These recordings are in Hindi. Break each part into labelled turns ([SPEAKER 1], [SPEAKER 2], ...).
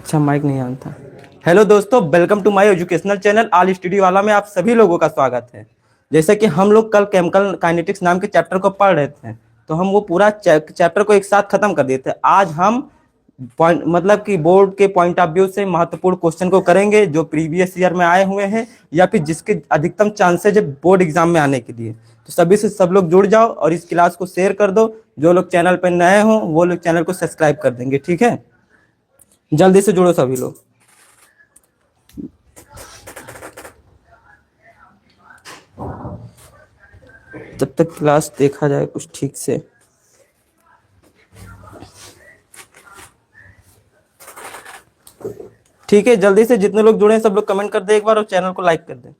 [SPEAKER 1] अच्छा, माइक नहीं ऑन था। हेलो दोस्तों, welcome to my educational channel all study वाला में आप सभी लोगों का स्वागत है। जैसे कि हम लोग कल केमिकल काइनेटिक्स नाम के चैप्टर को पढ़ रहे थे, तो हम वो पूरा चैप्टर को एक साथ खत्म कर दिए थे। आज हम पॉइंट मतलब कि बोर्ड के पॉइंट ऑफ व्यू से महत्वपूर्ण क्वेश्चन को करेंगे जो प्रीवियस ईयर में आए हुए हैं या फिर जिसके अधिकतम चांसेज है बोर्ड एग्जाम में आने के लिए। तो सभी से सब लोग जुड़ जाओ और इस क्लास को शेयर कर दो। जो लोग चैनल पर नए हों वो लोग चैनल को सब्सक्राइब कर देंगे, ठीक है। जल्दी से जुड़ो सभी लोग। तब तक क्लास देखा जाए कुछ ठीक से। ठीक है, जल्दी से जितने लोग जुड़े हैं सब लोग कमेंट कर दे एक बार और चैनल को लाइक कर दे।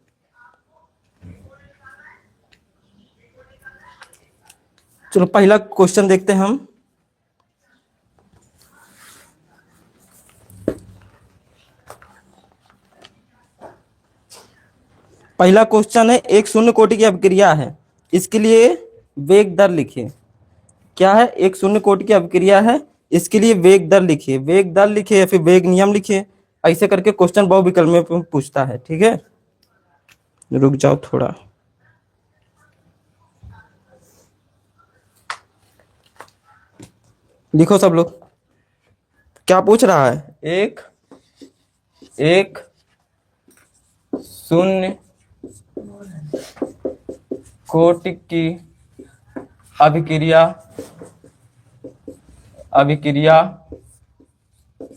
[SPEAKER 1] चलो पहला क्वेश्चन देखते हैं हम। पहला क्वेश्चन है, एक शून्य कोटि की अभिक्रिया है, इसके लिए वेग दर लिखिए। क्या है? एक शून्य कोटि की अभिक्रिया है, इसके लिए वेग दर लिखिए। वेग दर लिखिए या फिर वेग नियम लिखिए, ऐसे करके क्वेश्चन बहुविकल्प में पूछता है, ठीक है। रुक जाओ थोड़ा। लिखो सब लोग। क्या पूछ रहा है? एक शून्य कोटि की अभिक्रिया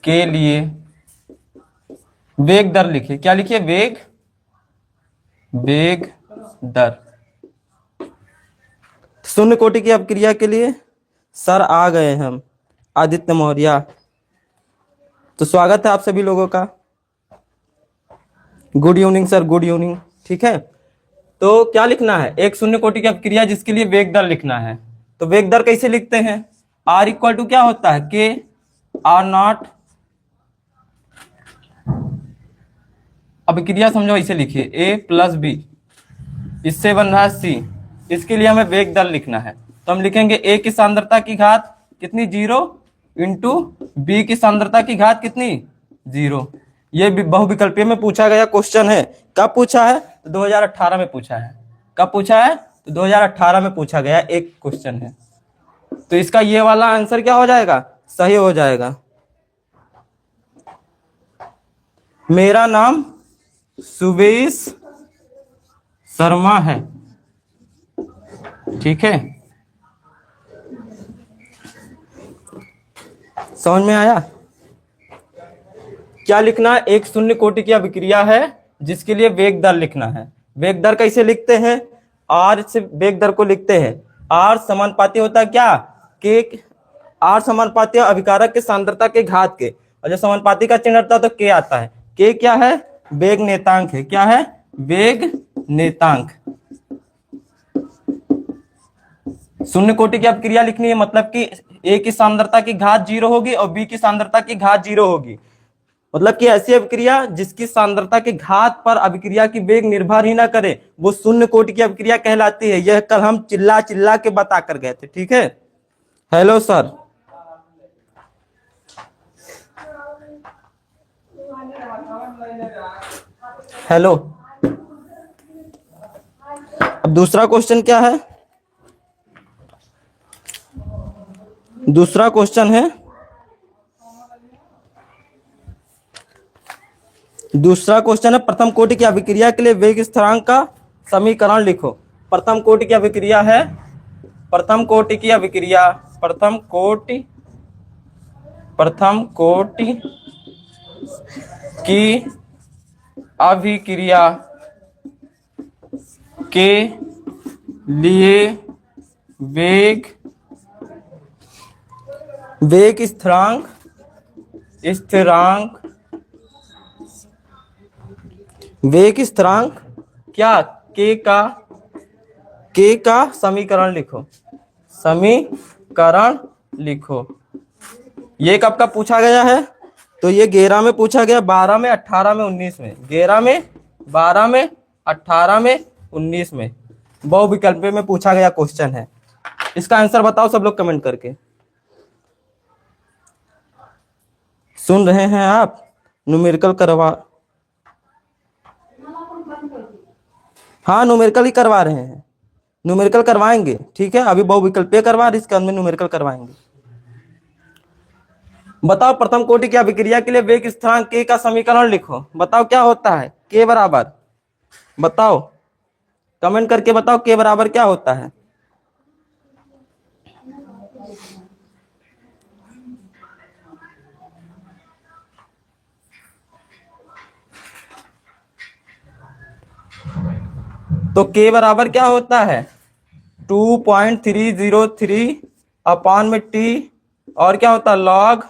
[SPEAKER 1] के लिए वेग दर लिखिए। क्या लिखिए? वेग दर। शून्य कोटि की अभिक्रिया के लिए सर आ गए हम, आदित्य मौर्य। तो स्वागत है आप सभी लोगों का। Good evening sir, good evening. ठीक है, तो क्या लिखना है? एक शून्य कोटि की अभिक्रिया जिसके लिए वेग दर लिखना है। तो वेग दर कैसे लिखते हैं? आर इक्वल टू क्या होता है? के आर नॉट। अभिक्रिया समझो ऐसे लिखिए, ए प्लस बी, इससे बन रहा है सी। इसके लिए हमें वेग दर लिखना है, तो हम लिखेंगे ए की सांद्रता की घात कितनी? 0 इंटू बी की सांद्रता की घात कितनी? 0। ये बहुविकल्पीय में पूछा गया क्वेश्चन है। कब पूछा है? 2018 में पूछा है। कब पूछा है? तो 2018 में पूछा गया एक क्वेश्चन है। तो इसका ये वाला आंसर क्या हो जाएगा? सही हो जाएगा। मेरा नाम सुवेश शर्मा है, ठीक है। समझ में आया? क्या लिखना है? एक शून्य कोटि की अभिक्रिया है जिसके लिए वेग दर लिखना है। वेग दर कैसे लिखते हैं? आर से वेग दर को लिखते हैं। आर समानुपाती होता है क्या? के। आर समानुपाती अभिकारक के सांद्रता के घात के, और जब समानुपाती का चिन्ह आता है तो के आता है। के क्या है? वेग नेतांक है। क्या है? वेग नेतांक। शून्य कोटि की अभिक्रिया लिखनी है, मतलब कि ए की सांद्रता की घात 0 होगी और बी की सांद्रता की घात 0 होगी। मतलब कि ऐसी अभिक्रिया जिसकी सांद्रता के घात पर अभिक्रिया की वेग निर्भर ही ना करे, वो शून्य कोटि की अभिक्रिया कहलाती है। यह कल हम चिल्ला चिल्ला के बता कर गए थे, ठीक है। Hello sir. हेलो। अब दूसरा क्वेश्चन क्या है? दूसरा क्वेश्चन है, प्रथम कोटि की अभिक्रिया के लिए वेग स्थिरांक का समीकरण लिखो। प्रथम कोटि की अभिक्रिया है, प्रथम कोटि की अभिक्रिया के लिए वेग स्थिरांक क्या? के का समीकरण लिखो। ये कब का पूछा गया है? तो ये 11 में पूछा गया, 12 में, 18 में, 19 में। 11 में, 12 में, 18 में, 19 में बहुविकल्प में पूछा गया क्वेश्चन है। इसका आंसर बताओ सब लोग कमेंट करके। सुन रहे हैं आप? न्यूमेरिकल करवा, हाँ न्यूमेरिकल ही करवा रहे हैं, न्यूमेरिकल करवाएंगे, ठीक है। अभी बहुविकल्पीय करवा रहे, इसके अंदर न्यूमेरिकल करवाएंगे। बताओ प्रथम कोटि की अभिक्रिया के लिए वेग स्थिरांक के का समीकरण लिखो। बताओ क्या होता है के बराबर, बताओ कमेंट करके बताओ के बराबर क्या होता है। तो के बराबर क्या होता है 2.303 अपान में टी, और क्या होता है log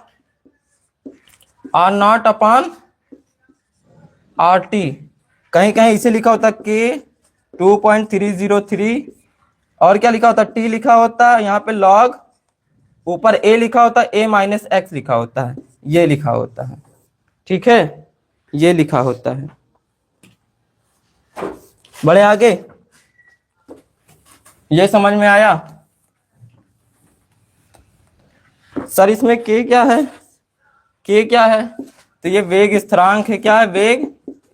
[SPEAKER 1] are not upon R T. कहीं कहीं इसे लिखा होता है के 2.303, और क्या लिखा होता है टी लिखा होता है, यहाँ पे लॉग ऊपर ए लिखा होता है, ए माइनस एक्स लिखा होता है, ये लिखा होता है, ठीक है, ये लिखा होता है। बड़े आगे, ये समझ में आया? सर इसमें के क्या है, के क्या है? तो ये वेग स्थिरांक है। क्या है? वेग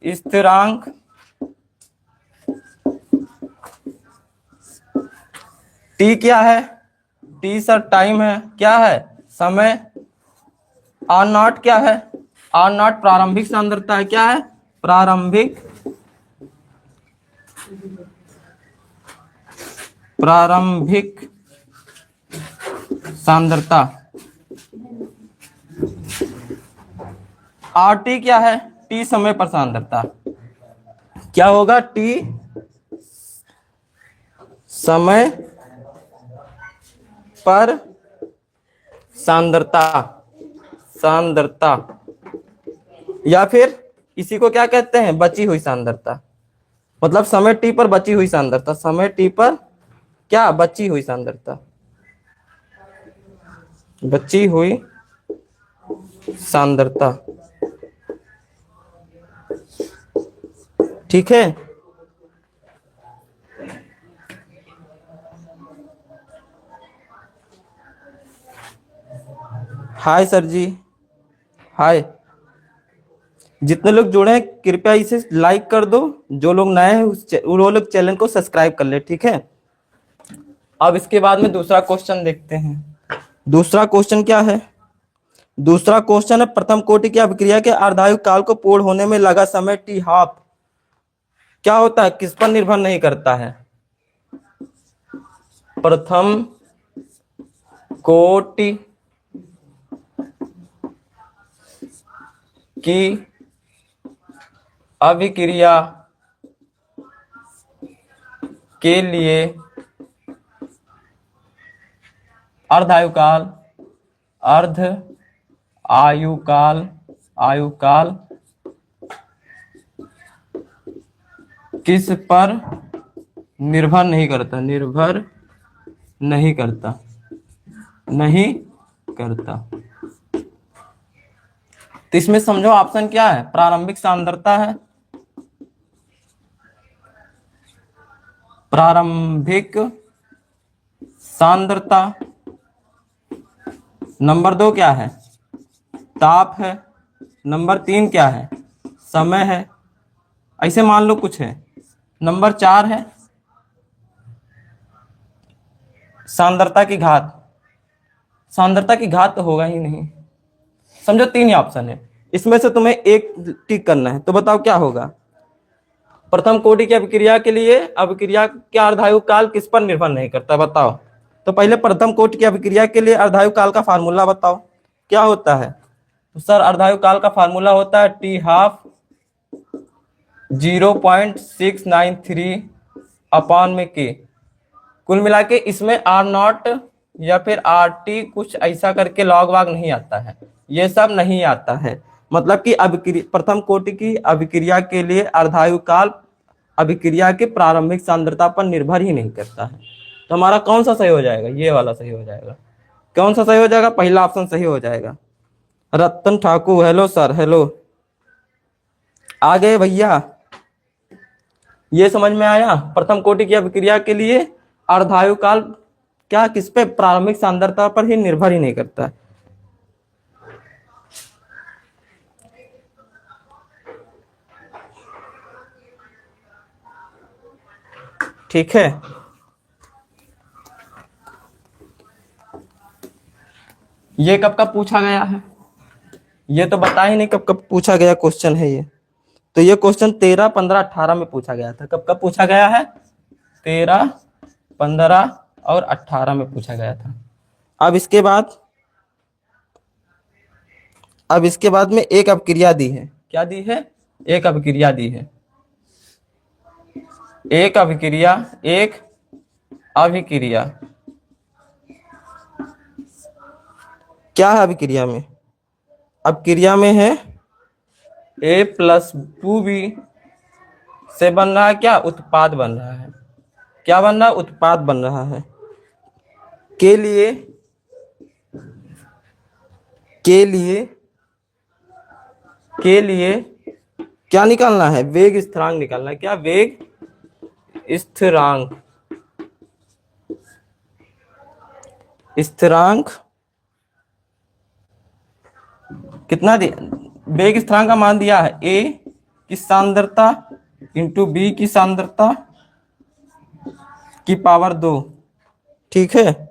[SPEAKER 1] स्थिरांक। टी क्या है? टी सर टाइम है। क्या है? समय। आर नॉट क्या है? आर नॉट प्रारंभिक सांद्रता है। क्या है? प्रारंभिक सांद्रता। आर टी क्या है? टी समय पर सांद्रता। क्या होगा? टी समय पर सांद्रता, सांद्रता, या फिर इसी को क्या कहते हैं? बची हुई सांद्रता। मतलब समय टी पर बची हुई सांद्रता, समय टी पर क्या? बची हुई सांद्रता, बची हुई सांद्रता, ठीक है। हाय सर जी, हाय। जितने लोग जुड़े हैं कृपया इसे लाइक कर दो, जो लोग नए हैं वो लोग चैनल को सब्सक्राइब कर ले, ठीक है। अब इसके बाद में दूसरा क्वेश्चन देखते हैं। दूसरा क्वेश्चन क्या है? दूसरा क्वेश्चन है प्रथम कोटि की अभिक्रिया के अर्धायु काल को पूर्ण होने में लगा समय टी हाफ क्या होता है? किस पर निर्भर नहीं करता है? प्रथम कोटि की अभिक्रिया के लिए अर्धायुकाल, अर्ध आयुकाल, आयुकाल किस पर निर्भर नहीं करता? निर्भर नहीं करता, नहीं करता। तो इसमें समझो ऑप्शन क्या है? प्रारंभिक सांद्रता है, प्रारंभिक सांद्रता। नंबर 2 क्या है? ताप है। नंबर 3 क्या है? समय है। ऐसे मान लो कुछ है। नंबर 4 है सांद्रता की घात। सांद्रता की घात तो होगा ही नहीं। समझो 3 ही ऑप्शन है, इसमें से तुम्हें एक टिक करना है। तो बताओ क्या होगा? प्रथम कोटि की अभिक्रिया के लिए अभिक्रिया का अर्धायु काल किस पर निर्भर नहीं करता? बताओ। तो पहले प्रथम कोटि की अभिक्रिया के लिए अर्धायु काल का फार्मूला बताओ क्या होता है? तो सर अर्धायु काल का फार्मूला होता है टी हाफ 0.693 अपान में के। कुल मिला के इसमें आर नॉट या फिर आर टी कुछ ऐसा करके लॉग वाग नहीं आता है, ये सब नहीं आता है। मतलब कि अभिक्रिया प्रथम कोटि की अभिक्रिया के लिए अर्धायु काल अभिक्रिया के प्रारंभिक सांद्रता पर निर्भर ही नहीं करता है। तो हमारा कौन सा सही हो जाएगा? ये वाला सही हो जाएगा। कौन सा सही हो जाएगा? पहला ऑप्शन सही हो जाएगा। Ratan Thakur hello sir, hello. आ गए भैया? ये समझ में आया? प्रथम कोटि की अभिक्रिया के लिए अर्धायु काल क्या किस पे? प्रारंभिक सांद्रता पर ही निर्भर ही नहीं करता है। ठीक है। ये कब कब पूछा गया है, ये तो बता ही नहीं कब कब पूछा गया क्वेश्चन है ये। तो ये क्वेश्चन 13, 15, 18 में पूछा गया था। कब कब पूछा गया है? 13, 15 और 18 में पूछा गया था। अब इसके बाद में एक अपक्रिया दी है। क्या दी है? एक अभिक्रिया दी है। एक अभिक्रिया क्या है अभिक्रिया में? अभिक्रिया में है A+2B से बन रहा है क्या? उत्पाद बन रहा है। क्या बन रहा है? उत्पाद बन रहा है। के लिए क्या निकालना है? वेग स्थिरांक निकालना है। क्या? वेग स्थिरांक कितना दिया? वेग स्थिरांक का मान दिया है A की सांद्रता इंटू B की सांद्रता की पावर 2, ठीक है,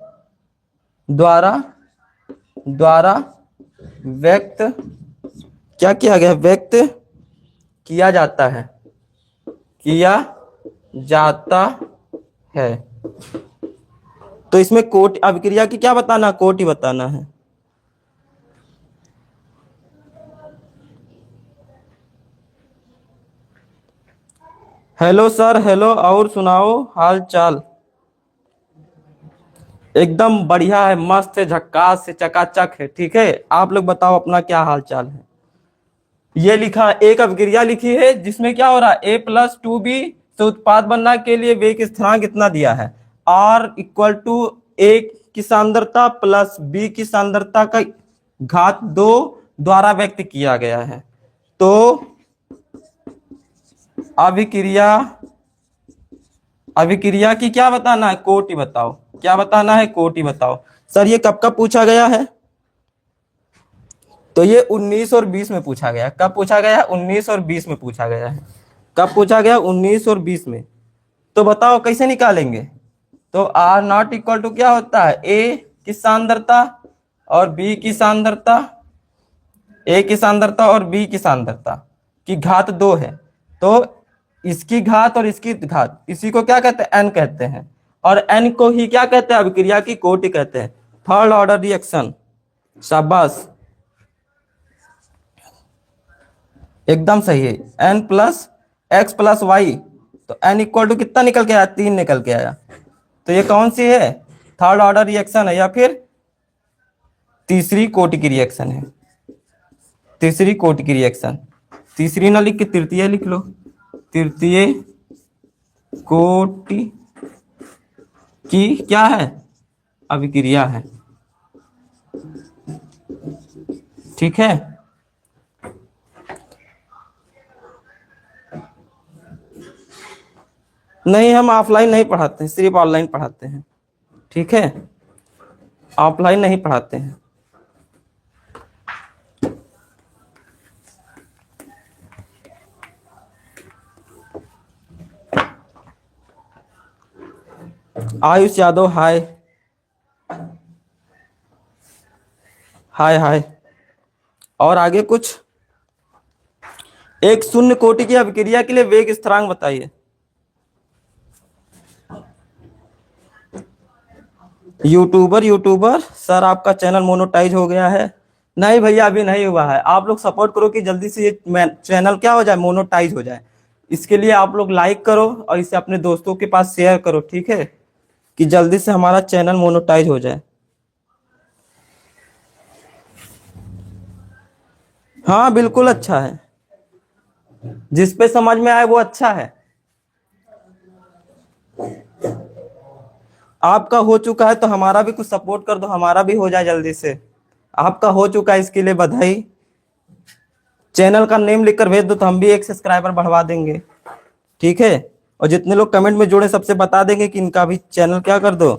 [SPEAKER 1] द्वारा व्यक्त क्या किया गया? व्यक्त किया जाता है। तो इसमें कोटि अभिक्रिया की क्या बताना? कोटि बताना है। हेलो सर, हेलो, और सुनाओ हाल चाल? एकदम बढ़िया है, मस्त है, झक्कास से चकाचक है। ठीक है, आप लोग बताओ अपना क्या हाल चाल है। ये लिखा एक अभिक्रिया लिखी है जिसमें क्या हो रहा है? A+2B से उत्पाद बनना के लिए वेग स्थिरांक इतना दिया है, R = A की सांद्रता प्लस B की सांद्रता का घात 2 द्वारा व्यक्त किया गया है। तो अभिक्रिया की क्या बताना है? कोटि बताओ। क्या बताना है? कोटि बताओ। सर ये कब कब पूछा गया है? तो ये 19 और 20 में पूछा गया। कब पूछा गया? 19 और 20 में पूछा गया है। कब पूछा गया? 19 और 20 में। तो बताओ कैसे निकालेंगे? तो R0 क्या होता है? A की सांद्रता और B की सांद्रता, A की सांद्रता और B की सांद्रता की घात 2 है। तो इसकी घात और इसकी घात, इसी को क्या कहते हैं? n कहते हैं। और n को ही क्या कहते हैं? अभिक्रिया की कोटि कहते हैं। Third order reaction. शाबाश, एकदम सही है। n+x+y, तो n = कितना निकल के आया? 3 निकल के आया। तो ये कौन सी है? थर्ड ऑर्डर रिएक्शन है या फिर तीसरी कोटि की रिएक्शन है। तीसरी कोटि की रिएक्शन। तीसरी ना लिख के तृतीय लिख लो। तृतीय कोटि की क्या है? अभिक्रिया है। ठीक है, नहीं हम ऑफलाइन नहीं पढ़ाते हैं, सिर्फ ऑनलाइन पढ़ाते हैं। ठीक है, ऑफलाइन नहीं पढ़ाते हैं। आयुष यादव, हाय हाय हाय। और आगे कुछ? एक शून्य कोटि की अभिक्रिया के लिए वेग स्थिरांक बताइए। यूट्यूबर सर आपका चैनल मोनेटाइज हो गया है? नहीं भैया, अभी नहीं हुआ है। आप लोग सपोर्ट करो कि जल्दी से ये चैनल क्या हो जाए? मोनेटाइज हो जाए। इसके लिए आप लोग लाइक करो और इसे अपने दोस्तों के पास शेयर करो। ठीक है, कि जल्दी से हमारा चैनल मोनेटाइज हो जाए। हाँ बिल्कुल अच्छा है, जिस पे समझ में आए वो अच्छा है। आपका हो चुका है तो हमारा भी कुछ सपोर्ट कर दो, हमारा भी हो जाए जल्दी से। आपका हो चुका है, इसके लिए बधाई। चैनल का नेम लिखकर भेज दो तो हम भी एक सब्सक्राइबर बढ़वा देंगे। ठीक है, और जितने लोग कमेंट में जुड़े सबसे बता देंगे कि इनका भी चैनल क्या कर दो,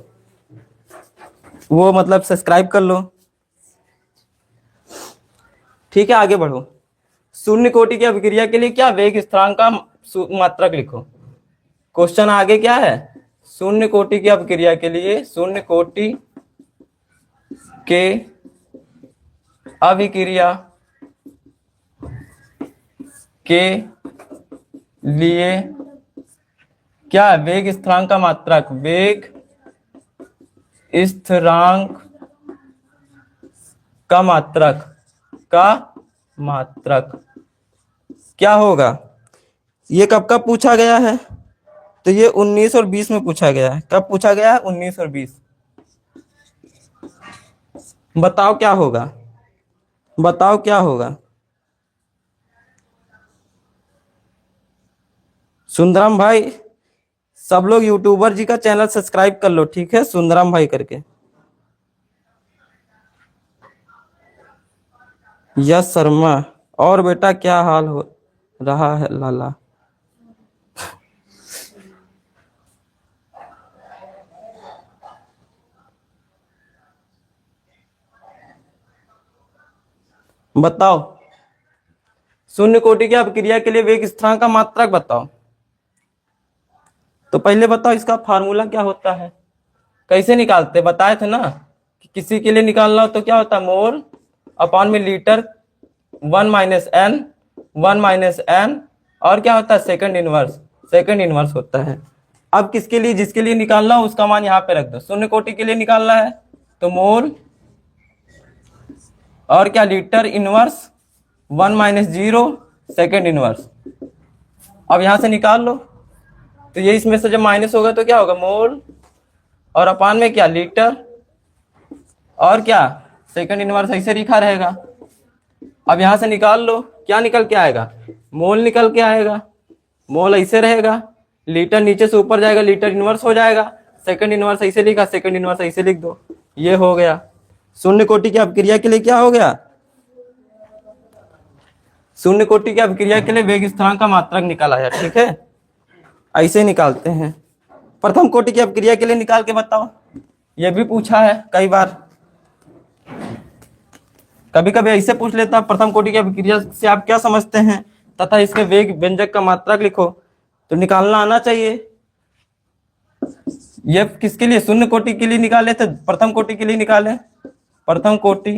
[SPEAKER 1] वो मतलब सब्सक्राइब कर लो। ठीक है, आगे बढ़ो। शून्य कोटि की अभिक्रिया के लिए क्या? वेग स्थिरांक का मात्रक लिखो। क्वेश्चन आगे क्या है, शून्य कोटि की अपक्रिया के लिए, शून्य कोटि के अभिक्रिया के लिए क्या है, वेग स्थिरांक का मात्रक, वेग स्थिरांक का मात्रक क्या होगा। ये कब कब पूछा गया है, तो ये 19 और 20 में पूछा गया है। कब पूछा गया है, 19 और 20। बताओ क्या होगा, बताओ क्या होगा। सुंदरम भाई, सब लोग यूट्यूबर जी का चैनल सब्सक्राइब कर लो, ठीक है, सुंदरम भाई करके। यश शर्मा, और बेटा क्या हाल हो रहा है लाला। बताओ, शून्य कोटि की अपक्रिया के लिए वेग स्थिरांक का मात्रक बताओ। तो पहले बताओ इसका फार्मूला क्या होता है, कैसे निकालते, बताए थे ना कि किसी के लिए निकालना हो तो क्या होता है, मोल अपॉन में लीटर, 1 - n और क्या होता है, सेकंड इनवर्स होता है। अब किसके लिए, जिसके लिए निकालना हो उसका मान यहाँ पे रख दो। शून्य कोटि के लिए निकालना है तो मोल और क्या, लीटर इनवर्स, 1 - 0 सेकंड इनवर्स। अब यहां से निकाल लो, तो ये इसमें से जब माइनस होगा तो क्या होगा, मोल और अपान में क्या, लीटर और क्या, सेकंड इनवर्स, ऐसे लिखा रहेगा। अब यहां से निकाल लो, क्या निकल के आएगा, मोल निकल के आएगा। मोल ऐसे रहेगा, लीटर नीचे से ऊपर जाएगा, लीटर इनवर्स हो जाएगा, सेकंड इनवर्स ऐसे लिखा, सेकंड इनवर्स ऐसे लिख दो, ये हो गया। शून्य कोटि की अपक्रिया के लिए क्या हो गया, शून्य कोटि की अपक्रिया के लिए वेग स्थिरांक का मात्रक निकल आया, ठीक है। ऐसे निकालते हैं। प्रथम कोटि की अपक्रिया के लिए निकाल के बताओ, ये भी पूछा है कई बार, कभी कभी ऐसे पूछ लेता, प्रथम कोटि की अपक्रिया से आप क्या समझते हैं तथा इसके वेग व्यंजक का मात्रक लिखो, तो निकालना आना चाहिए। ये किसके लिए, शून्य कोटि के लिए निकाले थे, प्रथम कोटि के लिए निकाले, प्रथम कोटि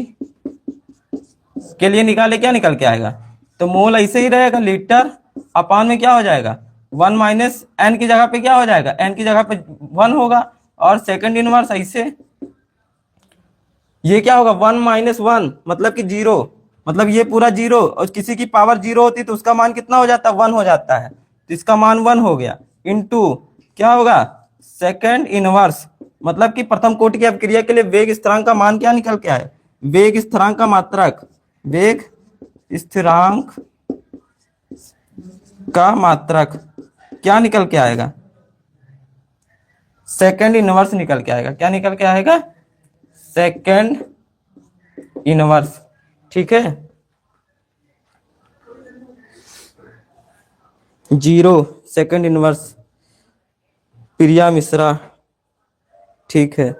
[SPEAKER 1] के लिए निकाले, क्या निकल के आएगा, तो मोल ऐसे ही रहेगा, लीटर अपान में क्या हो जाएगा, 1 - n की जगह पे क्या हो जाएगा, n की जगह पे 1 होगा, और सेकंड इनवर्स ऐसे, ये क्या होगा, 1 - 1 मतलब कि 0, मतलब ये पूरा 0, और किसी की पावर 0 होती तो उसका मान कितना हो जाता है, 1 हो जाता है, तो इसका मान 1 हो गया, इनटू क्या होगा, सेकंड इनवर्स, मतलब कि प्रथम कोटि की अपक्रिया के लिए वेग स्थिरांक का मान क्या निकल के आए, वेग स्थिरांक का मात्रक, वेग स्थिरांक का मात्रक क्या निकल के आएगा, सेकंड इनवर्स निकल के आएगा, क्या निकल के आएगा, सेकंड इनवर्स, ठीक है। 0 सेकंड इनवर्स, प्रिया मिश्रा, ठीक है।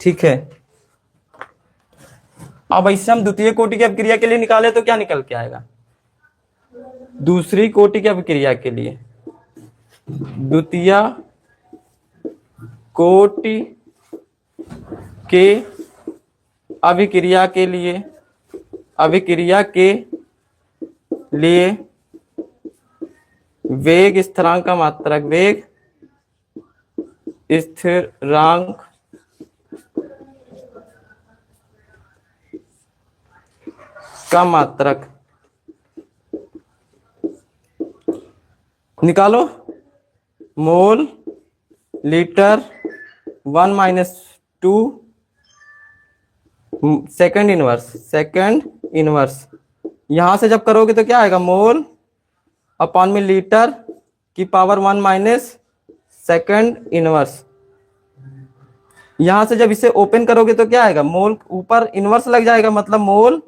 [SPEAKER 1] ठीक है, अब ऐसे हम द्वितीय कोटि की अपक्रिया के लिए निकाले तो क्या निकल के आएगा, दूसरी कोटि की अपक्रिया के लिए, द्वितीय कोटि के अभिक्रिया के लिए, वेग स्थिरांक का मात्रक, वेग स्थिरांक का मात्रक निकालो, मोल लीटर 1 - 2 सेकंड इनवर्स, यहां से जब करोगे तो क्या आएगा, मोल अपॉन में लीटर की पावर 1 - सेकंड इनवर्स, यहां से जब इसे ओपन करोगे तो क्या आएगा, मोल ऊपर इनवर्स लग जाएगा, मतलब मोल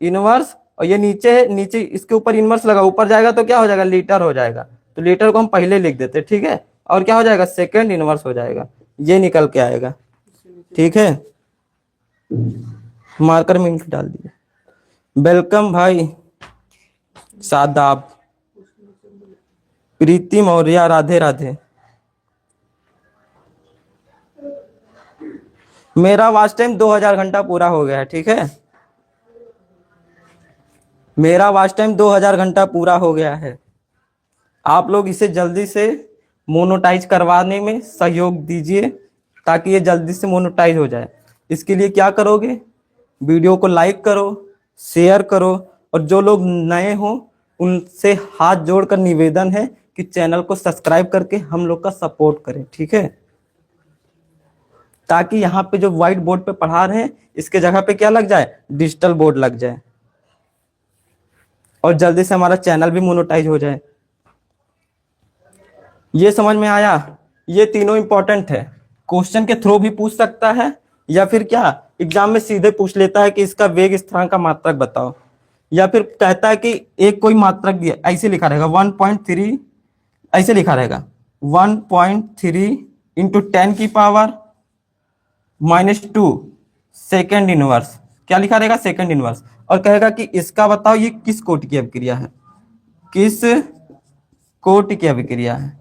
[SPEAKER 1] इनवर्स, और ये नीचे है, नीचे इसके ऊपर इनवर्स लगा, ऊपर जाएगा तो क्या हो जाएगा, लीटर हो जाएगा, तो लीटर को हम पहले लिख देते, ठीक है, और क्या हो जाएगा, सेकंड इनवर्स हो जाएगा, ये निकल के आएगा, ठीक है। मार्कर में इंक डाल दिया। वेलकम भाई सादाब, प्रीति मौर्य, राधे राधे। मेरा वॉच टाइम 2000 घंटा पूरा हो गया है, ठीक है। मेरा वॉच टाइम 2000 घंटा पूरा हो गया है। आप लोग इसे जल्दी से मोनेटाइज करवाने में सहयोग दीजिए ताकि ये जल्दी से मोनेटाइज हो जाए। इसके लिए क्या करोगे, वीडियो को लाइक करो, शेयर करो, और जो लोग नए हो उनसे हाथ जोड़कर निवेदन है कि चैनल को सब्सक्राइब करके हम लोग का सपोर्ट करें, ठीक है। ताकि यहाँ पे जो व्हाइट बोर्ड पे पढ़ा रहे हैं इसके जगह पे क्या लग जाए, डिजिटल बोर्ड लग जाए, और जल्दी से हमारा चैनल भी मोनेटाइज हो जाए। ये समझ में आया। ये तीनों इंपॉर्टेंट है, क्वेश्चन के थ्रू भी पूछ सकता है या फिर क्या एग्जाम में सीधे पूछ लेता है कि इसका वेग स्थिरांक का मात्रक बताओ, या फिर कहता है कि एक कोई मात्रक दिया, ऐसे लिखा रहेगा 1.3, ऐसे लिखा रहेगा 1.3 इंटू 10 की पावर -2 सेकेंड इनवर्स, क्या लिखा रहेगा, सेकेंड इनवर्स, और कहेगा कि इसका बताओ ये किस कोटि की अभिक्रिया है, किस कोटि की अभिक्रिया है,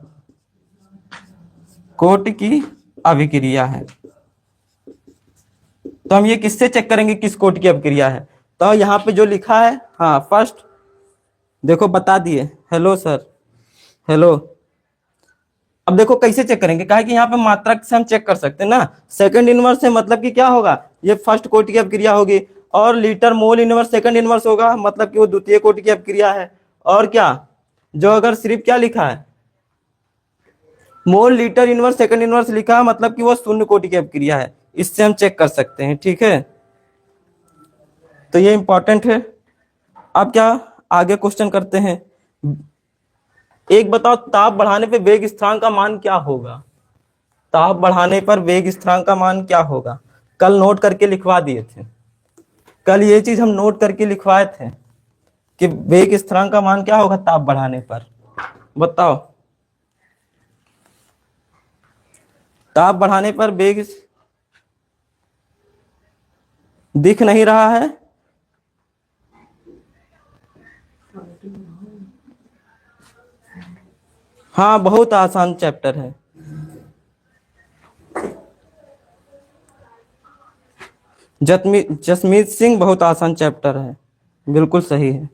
[SPEAKER 1] कोटि की अभिक्रिया है। तो हम ये किससे चेक करेंगे किस कोटि की अभिक्रिया है, तो यहाँ पे जो लिखा है, हाँ फर्स्ट देखो बता दिए, हेलो सर, हेलो। अब देखो कैसे चेक करेंगे, कहा कि यहाँ पे मात्रक से हम चेक कर सकते हैं ना, सेकंड इनवर्स है मतलब कि क्या होगा, ये फर्स्ट कोटि की अभिक्रिया होगी, और litre mole inverse second inverse होगा मतलब कि वो द्वितीय कोटि की अभिक्रिया है। और क्या, जो अगर सिर्फ क्या लिखा है mole litre inverse second inverse लिखा है मतलब कि वो शून्य कोटि की अभिक्रिया है, इससे हम चेक कर सकते हैं, ठीक है। तो ये इंपॉर्टेंट है। अब क्या आगे क्वेश्चन करते हैं। एक बताओ, ताप बढ़ाने पे वेग स्थिरांक का मान क्या होगा, ताप बढ़ाने पर वेग स्थिरांक का मान क्या होगा। कल नोट करके लिखवा दिए थे, कल ये चीज हम नोट करके लिखवाए थे कि वेग स्थिरांक का मान क्या होगा ताप बढ़ाने पर। बताओ, ताप बढ़ाने पर वेग दिख नहीं रहा है, हाँ बहुत आसान चैप्टर है। जसमीत सिंह, बहुत आसान चैप्टर है, बिल्कुल सही है।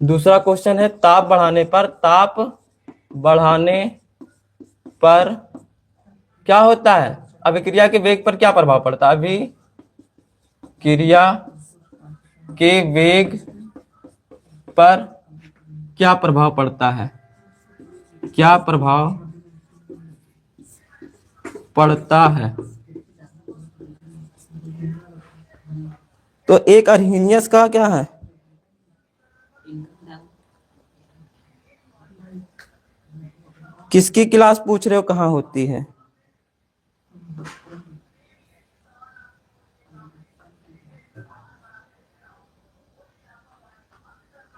[SPEAKER 1] दूसरा क्वेश्चन है, ताप बढ़ाने पर, ताप बढ़ाने पर क्या होता है, अभिक्रिया के वेग पर क्या प्रभाव पड़ता है, अभिक्रिया के वेग पर क्या प्रभाव पड़ता है, क्या प्रभाव पड़ता है। तो एक अर्हीनियस का क्या है, किसकी क्लास पूछ रहे हो, कहाँ होती है।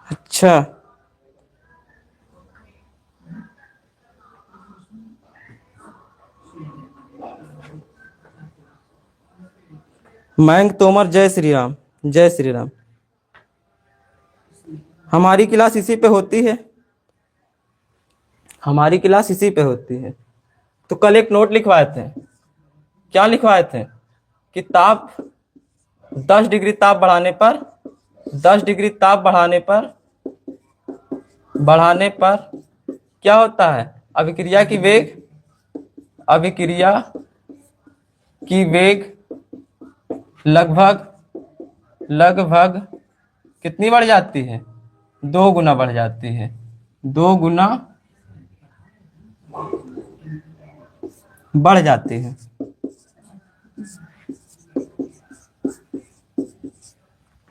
[SPEAKER 1] अच्छा, मयंक तोमर, जय श्री राम, जय श्री राम। हमारी क्लास इसी पे होती है, हमारी क्लास इसी पे होती है। तो कल एक नोट लिखवाए थे, क्या लिखवाए थे कि ताप 10 डिग्री ताप बढ़ाने पर, 10 डिग्री ताप बढ़ाने पर क्या होता है, अभिक्रिया की वेग, अभिक्रिया की वेग लगभग कितनी बढ़ जाती है, 2 गुना बढ़ जाती है, 2 गुना बढ़ जाती है।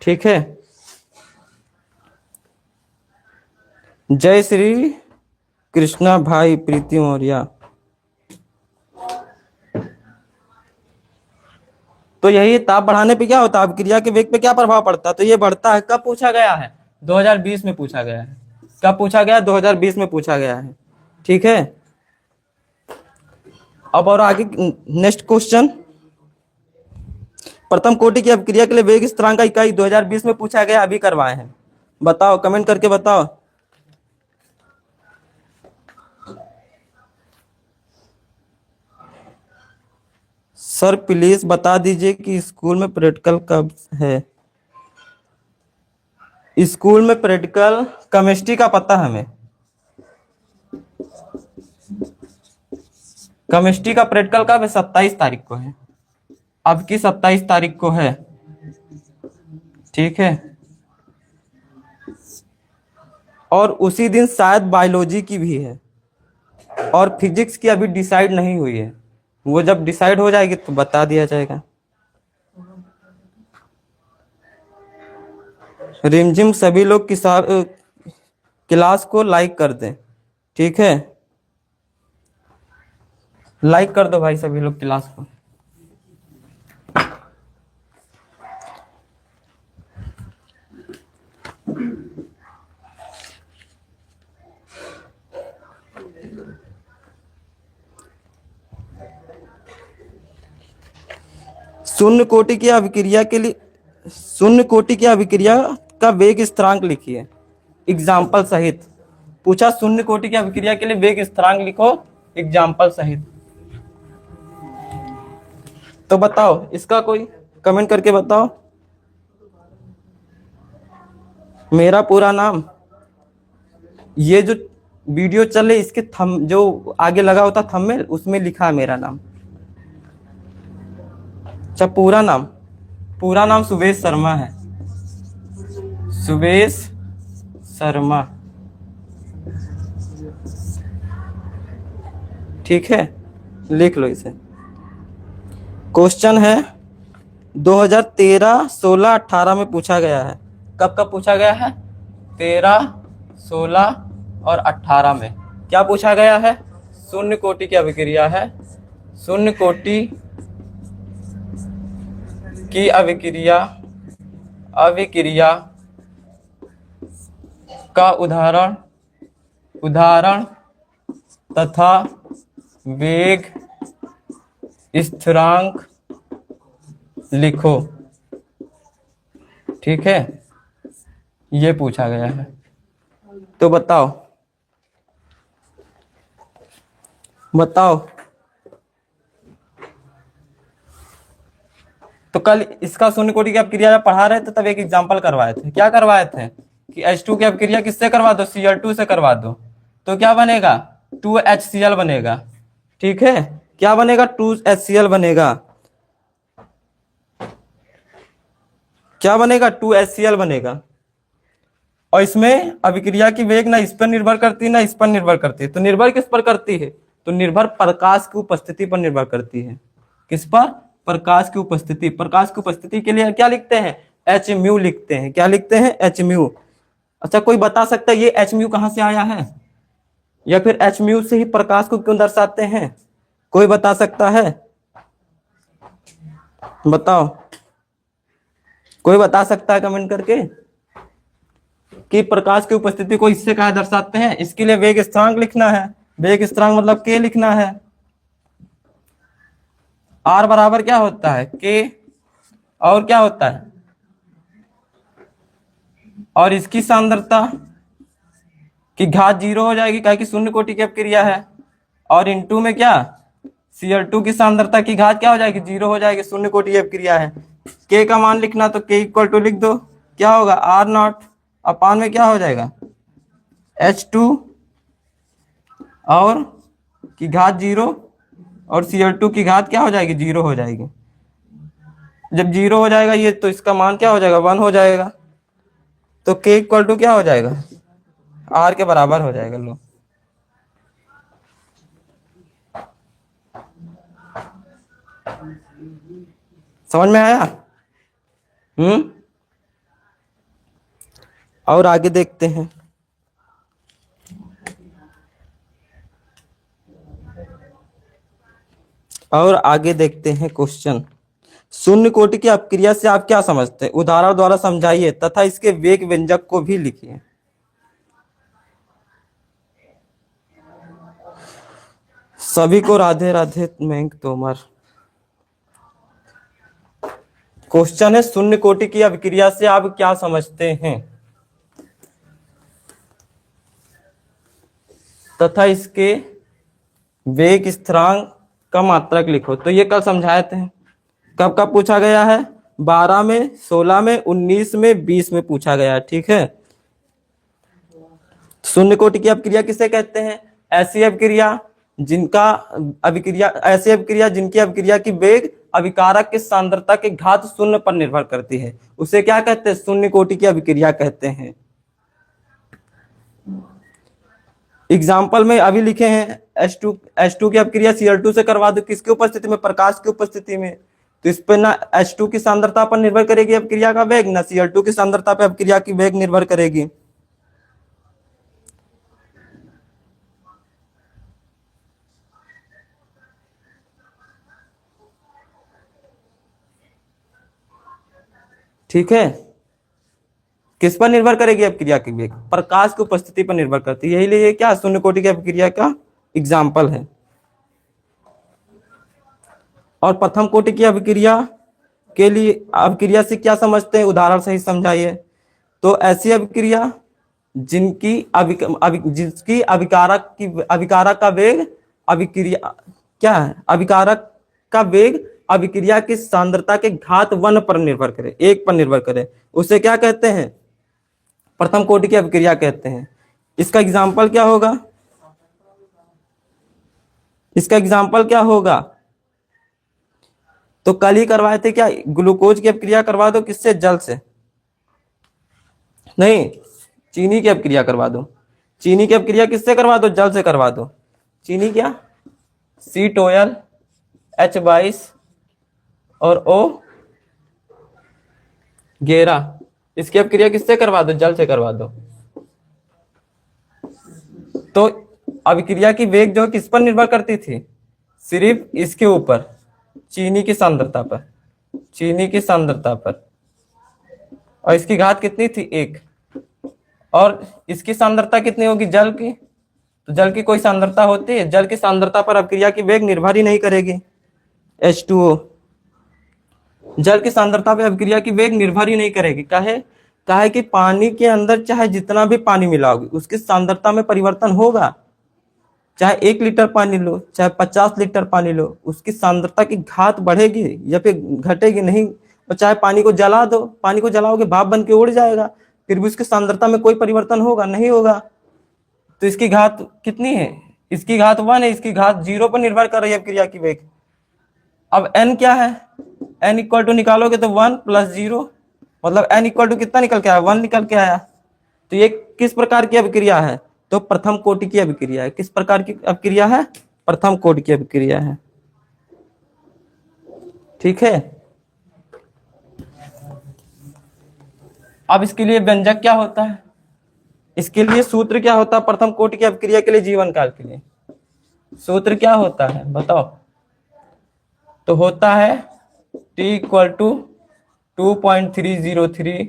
[SPEAKER 1] ठीक है, जय श्री कृष्णा भाई, प्रीति मौर्य। तो यही ताप बढ़ाने पे क्या होता है, अभिक्रिया के वेग पे क्या प्रभाव पड़ता है, तो ये बढ़ता है। कब पूछा गया है, 2020 में पूछा गया है। कब पूछा गया, 2020 में पूछा गया है, ठीक है। अब और आगे नेक्स्ट क्वेश्चन, प्रथम कोटि की अभिक्रिया के लिए वेग स्थिरांक का इकाई 2020 में पूछा गया, अभी करवाए हैं। बताओ, कमेंट करके बताओ। सर प्लीज बता दीजिए कि स्कूल में प्रैक्टिकल कब है। स्कूल में प्रैक्टिकल केमिस्ट्री का पता है हमें। केमिस्ट्री का प्रैक्टिकल कब है? 27 तारीख को है। अब की 27 तारीख को है, ठीक है। और उसी दिन शायद बायोलॉजी की भी है, और फिजिक्स की अभी डिसाइड नहीं हुई है। वो जब डिसाइड हो जाएगी तो बता दिया जाएगा। रिमझिम सभी लोग क्लास को लाइक कर दें, ठीक है। लाइक कर दो भाई सभी लोग क्लास को। शून्य कोटि की अभिक्रिया के लिए शून्य कोटि की अभिक्रिया का वेग स्थिरांक लिखिए एग्जाम्पल सहित। पूछा शून्य कोटि की अभिक्रिया के लिए वेग स्थिरांक लिखो एग्जाम्पल सहित। तो बताओ इसका कोई कमेंट करके बताओ। मेरा पूरा नाम, ये जो वीडियो चले इसके थम जो आगे लगा होता थंबनेल, उसमें लिखा है मेरा नाम। अच्छा, पूरा नाम सुवेश शर्मा है। सुवेश शर्मा, ठीक है, लिख लो इसे। क्वेश्चन है 2013, 16, 18 में पूछा गया है। कब कब पूछा गया है? 13, 16 और 18 में क्या पूछा गया है? शून्य कोटि की अभिक्रिया है। शून्य कोटि की अभिक्रिया का उदाहरण तथा वेग स्थिरांक लिखो, ठीक है। ये पूछा गया है, तो बताओ तो कल इसका शून्य कोटि की अभिक्रिया जब पढ़ा रहे थे तब एक एग्जांपल करवाए थे। क्या करवाए थे कि H2 की अभिक्रिया किससे करवा दो? Cl2 से करवा दो, तो क्या बनेगा? 2HCl बनेगा, ठीक है। क्या बनेगा? 2HCl बनेगा। क्या बनेगा? 2HCl बनेगा। और इसमें अभिक्रिया की वेग ना इस पर निर्भर करती ना इस पर निर्भर करती है। तो निर्भर किस पर करती है? तो निर्भर प्रकाश की उपस्थिति पर निर्भर करती है। किस पर? प्रकाश की उपस्थिति। प्रकाश की उपस्थिति के लिए क्या लिखते हैं? एच म्यू लिखते हैं। क्या लिखते हैं? H mu. अच्छा, कोई बता सकता है ये एच म्यू कहां से आया है, या फिर एच म्यू से ही प्रकाश को क्यों दर्शाते हैं? कोई बता सकता है? बताओ, कोई बता सकता है कमेंट करके कि प्रकाश की उपस्थिति को इससे कहा दर्शाते हैं? इसके लिए वेग स्थिरांक लिखना है। वेग स्थिरांक मतलब के लिखना है। आर बराबर क्या होता है? के। और क्या होता है? और इसकी सांद्रता की घात 0 हो जाएगी, क्या कि शून्य कोटि की अभिक्रिया है। और इनटू में क्या? Cl2 की सांद्रता की घात क्या हो जाएगी? 0 हो जाएगी, शून्य कोटि की अभिक्रिया है। के का मान लिखना, तो के इक्वल टू लिख दो। क्या होगा? R0 अपान में क्या हो जाएगा? H2 और की घात 0, और Cl2 की घात क्या हो जाएगी? 0 हो जाएगी। जब 0 हो जाएगा ये, तो इसका मान क्या हो जाएगा? 1 हो जाएगा। तो के इक्वल टू क्या हो जाएगा? R के बराबर हो जाएगा। लो, समझ में आया? और आगे देखते हैं। क्वेश्चन, शून्य कोटि की अपक्रिया से आप क्या समझते हैं? उदाहरण द्वारा समझाइए तथा इसके वेग व्यंजक को भी लिखिए। सभी को राधे राधे। मयंक तोमर, क्वेश्चन है, शून्य कोटि की अभिक्रिया से आप क्या समझते हैं तथा इसके वेग स्थिरांक का मात्रक लिखो। तो ये कल समझाए थे। कब कब पूछा गया है? 12 में, 16 में, 19 में, 20 में पूछा गया है। ठीक है। शून्य कोटि की अभिक्रिया किसे कहते हैं? ऐसी अभिक्रिया जिनकी अभिक्रिया की वेग अभिकारक की सांद्रता के घात शून्य पर निर्भर करती है, उसे क्या कहते हैं? शून्य कोटि की अभिक्रिया कहते हैं। एग्जाम्पल में अभी लिखे हैं H2 की अभिक्रिया Cl2 से करवा दो, किसकी उपस्थिति में? प्रकाश की उपस्थिति में। तो इस पे ना H2 की सांद्रता पर निर्भर करेगी अभिक्रिया का वेग, ना Cl2 की सांद्रता पर अभिक्रिया की वेग निर्भर करेगी। ठीक है। किस पर निर्भर करेगी अभिक्रिया की वेग? प्रकाश की उपस्थिति पर निर्भर करती है। यही लिए क्या शून्य कोटि की अभिक्रिया का एग्जाम्पल है। और प्रथम कोटि की अभिक्रिया के लिए अभिक्रिया से क्या समझते हैं? उदाहरण सही समझाइए। तो ऐसी अभिक्रिया जिसकी अभिकारक का वेग अभिक्रिया क्या है? अभिकारक का वेग अभिक्रिया की सांद्रता के घात 1 पर निर्भर करे, 1 पर निर्भर करे, उसे क्या कहते हैं? प्रथम कोटि की अभिक्रिया कहते हैं। इसका एग्जाम्पल क्या होगा? इसका एग्जाम्पल क्या होगा? तो कल ही करवाए थे क्या? ग्लूकोज की अभिक्रिया करवा दो, किससे? जल से। नहीं, चीनी की अभिक्रिया करवा दो। चीनी की अभिक्रिया किससे करवा दो? जल से करवा दो। चीनी क्या? C12, H22 और O11। इसकी अभिक्रिया किससे करवा दो? जल से करवा दो। तो अभिक्रिया की वेग जो किस पर निर्भर करती थी? सिर्फ इसके ऊपर, चीनी की सांद्रता पर, चीनी की सांद्रता पर। और इसकी घात कितनी थी? 1। और इसकी सांद्रता कितनी होगी? जल की। तो जल की कोई सांद्रता होती है? जल की सांद्रता पर अभिक्रिया की वेग निर्भर ही नहीं करेगी। H2O जल की सांद्रता पर अभिक्रिया की वेग निर्भर ही नहीं करेगी। काहे कि पानी के अंदर चाहे जितना भी पानी मिलाओगे उसकी सांद्रता में परिवर्तन होगा। चाहे 1 लीटर पानी लो, चाहे 50 लीटर पानी लो, उसकी सांद्रता की घात बढ़ेगी या फिर घटेगी नहीं। और चाहे पानी को जला दो, पानी को जलाओगे भाप बन के उड़ जाएगा, फिर भी उसकी सांद्रता में कोई परिवर्तन होगा? नहीं होगा। तो इसकी घात कितनी है? इसकी घात 1 है, इसकी घात 0 पर निर्भर कर रही है अभिक्रिया की वेग। अब n क्या है? n इक्वल टू निकालोगे तो 1 + 0, मतलब n इक्वल टू कितना निकल के आया? 1 निकल के आया। तो ये किस प्रकार की अभिक्रिया है? तो प्रथम कोटि की अभिक्रिया है। किस प्रकार की अभिक्रिया है? प्रथम कोटि की अभिक्रिया है। ठीक है। अब इसके लिए व्यंजक क्या होता है? इसके लिए सूत्र क्या होता है? प्रथम कोटि की अभिक्रिया के लिए जीवन काल के लिए सूत्र क्या होता है बताओ? तो होता है T इक्वल टू 2.303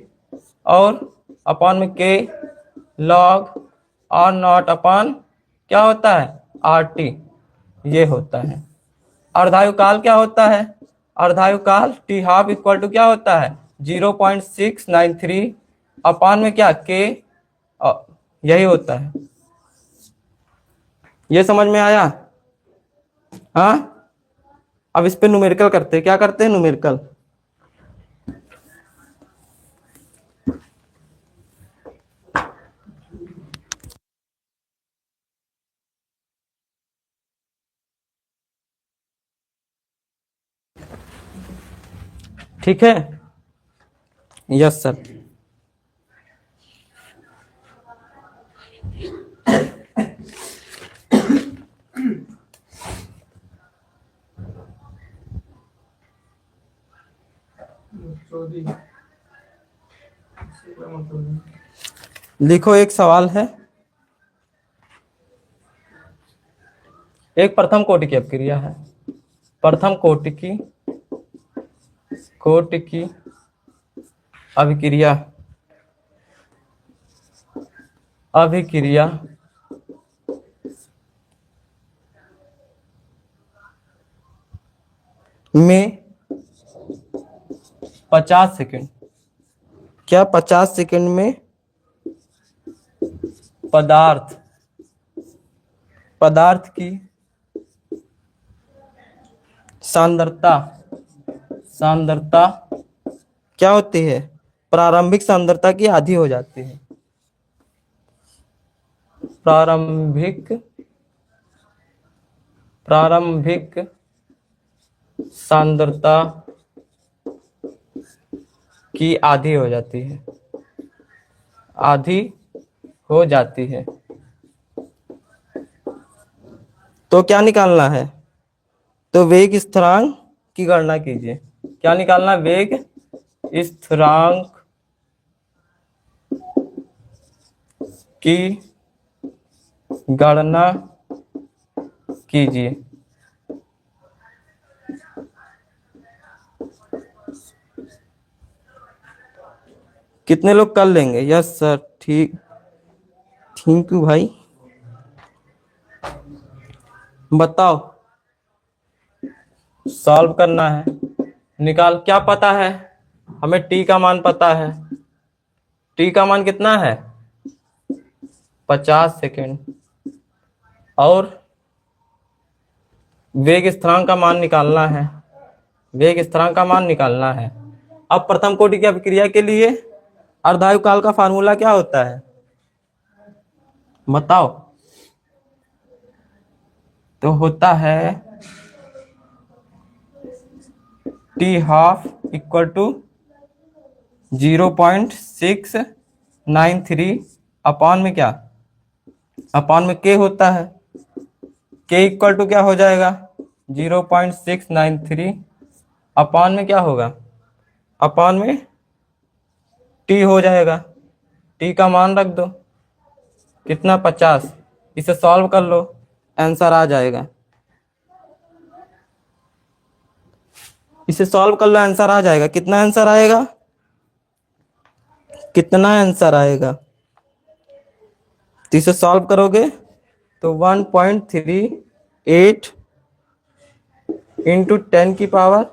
[SPEAKER 1] और अपॉन में K log R0 अपॉन क्या होता है? RT। ये होता है। अर्धायुकाल क्या होता है? अर्धायुकाल T हाफ इक्वल टू क्या होता है? 0.693 अपॉन में क्या? K। यही होता है। ये समझ में आया? हाँ। अब इस पे न्यूमेरिकल करते हैं। क्या करते हैं? न्यूमेरिकल। ठीक है। Yes sir. लिखो, एक सवाल है। एक प्रथम कोटि की अभिक्रिया है। प्रथम कोटि की अभिक्रिया अभिक्रिया में 50 सेकेंड। क्या 50 सेकेंड में पदार्थ की सांद्रता क्या होती है? प्रारंभिक सांद्रता की आधी हो जाती है। प्रारंभिक सांद्रता की आधी हो जाती है। तो क्या निकालना है? तो वेग स्थिरांक की गणना कीजिए। क्या निकालना? वेग स्थिरांक की गणना कीजिए। कितने लोग कर लेंगे? यस सर, ठीक, थैंक यू भाई। बताओ, सॉल्व करना है, निकाल। क्या पता है हमें? टी का मान पता है। टी का मान कितना है? 50 सेकेंड। और वेग स्थिरांक का मान निकालना है। अब प्रथम कोटि की अभिक्रिया के लिए अर्धायुकाल का फार्मूला क्या होता है? बताओ। तो होता है T half equal to 0.693 upon में क्या? अपॉन में के होता है। के इक्वल टू क्या हो जाएगा? 0.693 अपॉन में क्या होगा? अपॉन में टी हो जाएगा। टी का मान रख दो, कितना? 50। इसे सॉल्व कर लो, आंसर आ जाएगा। इसे सॉल्व कर लो, आंसर आ जाएगा। कितना आंसर आएगा? तो इसे सॉल्व करोगे तो 1.38 इंटू 10⁻³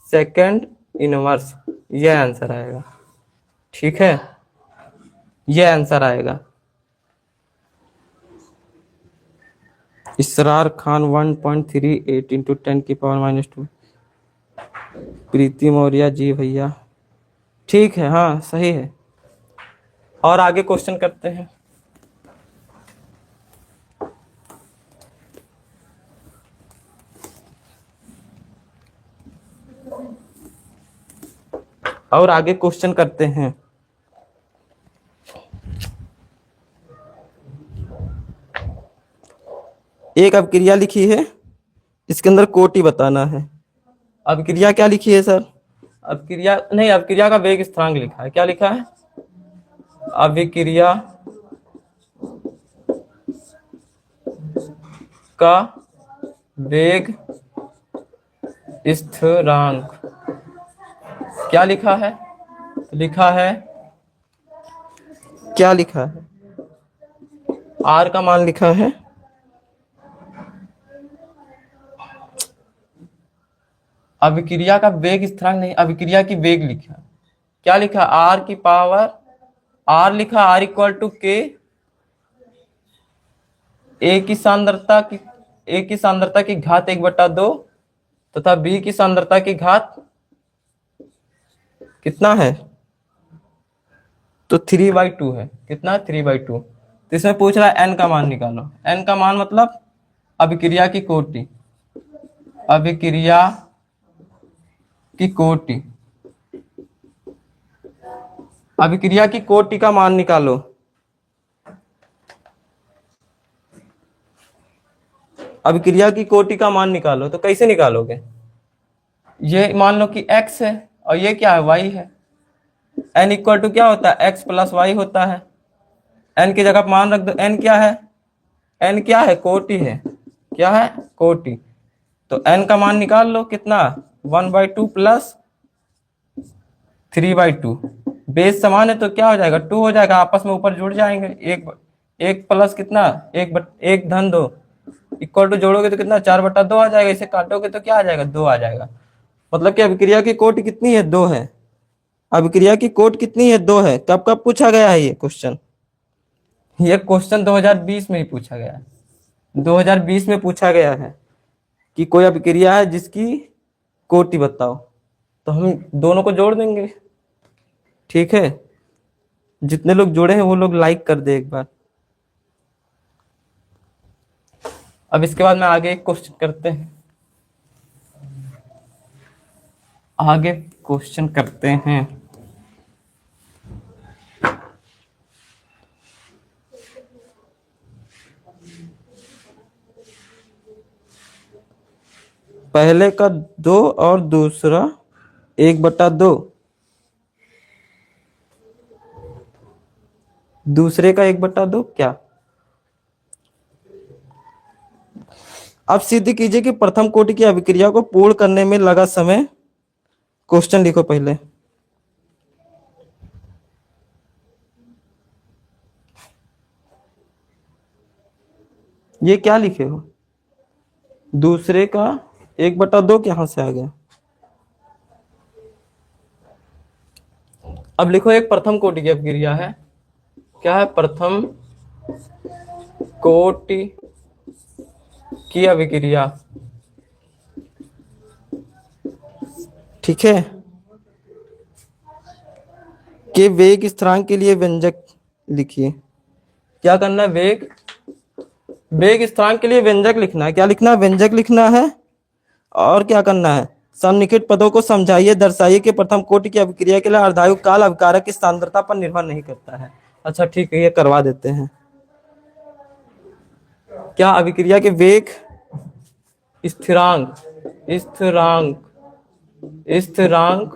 [SPEAKER 1] सेकेंड इनवर्स, यह आंसर आएगा। ठीक है, यह आंसर आएगा। इसरार खान 1.38 इंटू 10⁻²। प्रीति मौर्य जी भैया, ठीक है, हाँ सही है। और आगे क्वेश्चन करते हैं। एक अभिक्रिया लिखी है, इसके अंदर कोटि बताना है। अभिक्रिया क्या लिखी है सर? अभिक्रिया का वेग स्थिरांक लिखा है। क्या लिखा है? अभिक्रिया का वेग स्थिरांक क्या लिखा है? क्या लिखा है? आर का मान लिखा है। अभिक्रिया का वेग स्थिरांक नहीं, अभिक्रिया की वेग लिखा। क्या लिखा? आर की पावर आर लिखा, आर इक्वल टू के, ए की सांद्रता की घात 1/2 तथा बी की सांद्रता की घात कितना है? तो 3/2 है। कितना? 3/2। तो इसमें पूछ रहा है एन का मान निकालो। एन का मान मतलब अभिक्रिया की कोटि। अभिक्रिया की कोटि का मान निकालो। अभिक्रिया की कोटि का मान निकालो। तो कैसे निकालोगे? ये मान लो कि x है और ये क्या है? y है। n इक्वल टू क्या होता है? x प्लस y होता है। n की जगह मान रख दो। n क्या है? n क्या है? कोटि है। क्या है? कोटि। तो n का मान निकाल लो, कितना? 1/2 प्लस 3/2। बेस समान है तो क्या हो जाएगा? 2 हो जाएगा। आपस में ऊपर जुड़ जाएंगे। एक प्लस कितना? एक धन 2 इक्वल टू जोड़ोगे तो कितना 4/2 आ जाएगा, इसे काटोगे तो क्या आ जाएगा 2 आ जाएगा। मतलब कि अभिक्रिया की कोटि कितनी है 2 है। अभिक्रिया की कोटि कितनी है 2 है। कब कब पूछा गया है ये क्वेश्चन? ये क्वेश्चन 2020 में ही पूछा गया है। 2020 में पूछा गया है कि कोई अभिक्रिया है जिसकी कोटि बताओ, तो हम दोनों को जोड़ देंगे। ठीक है, जितने लोग जोड़े हैं वो लोग लाइक कर दे एक बार। अब इसके बाद में आगे एक क्वेश्चन करते हैं, आगे क्वेश्चन करते हैं। पहले का 2 और दूसरा 1/2, दूसरे का 1/2 क्या? अब सिद्ध कीजिए कि प्रथम कोटि की अभिक्रिया को पूर्ण करने में लगा समय। क्वेश्चन लिखो पहले। ये क्या लिखे हो? दूसरे का 1/2 कहां से आ गया? अब लिखो एक प्रथम कोटि की अभिक्रिया है। क्या है? प्रथम कोटि की अभिक्रिया। ठीक है, के वेग स्थिरांक के लिए व्यंजक लिखिए। क्या करना है? वेग स्थिरांक के लिए व्यंजक लिखना है। क्या लिखना है? व्यंजक लिखना है। और क्या करना है? समलिखित पदों को समझाइए, दर्शाइए कि प्रथम कोटि की अभिक्रिया के लिए अर्धायु काल अभिकारक की सांद्रता पर निर्भर नहीं करता है। अच्छा ठीक है, ये करवा देते हैं। क्या अभिक्रिया के वेग स्थिरांक स्थिरांक स्थिरांक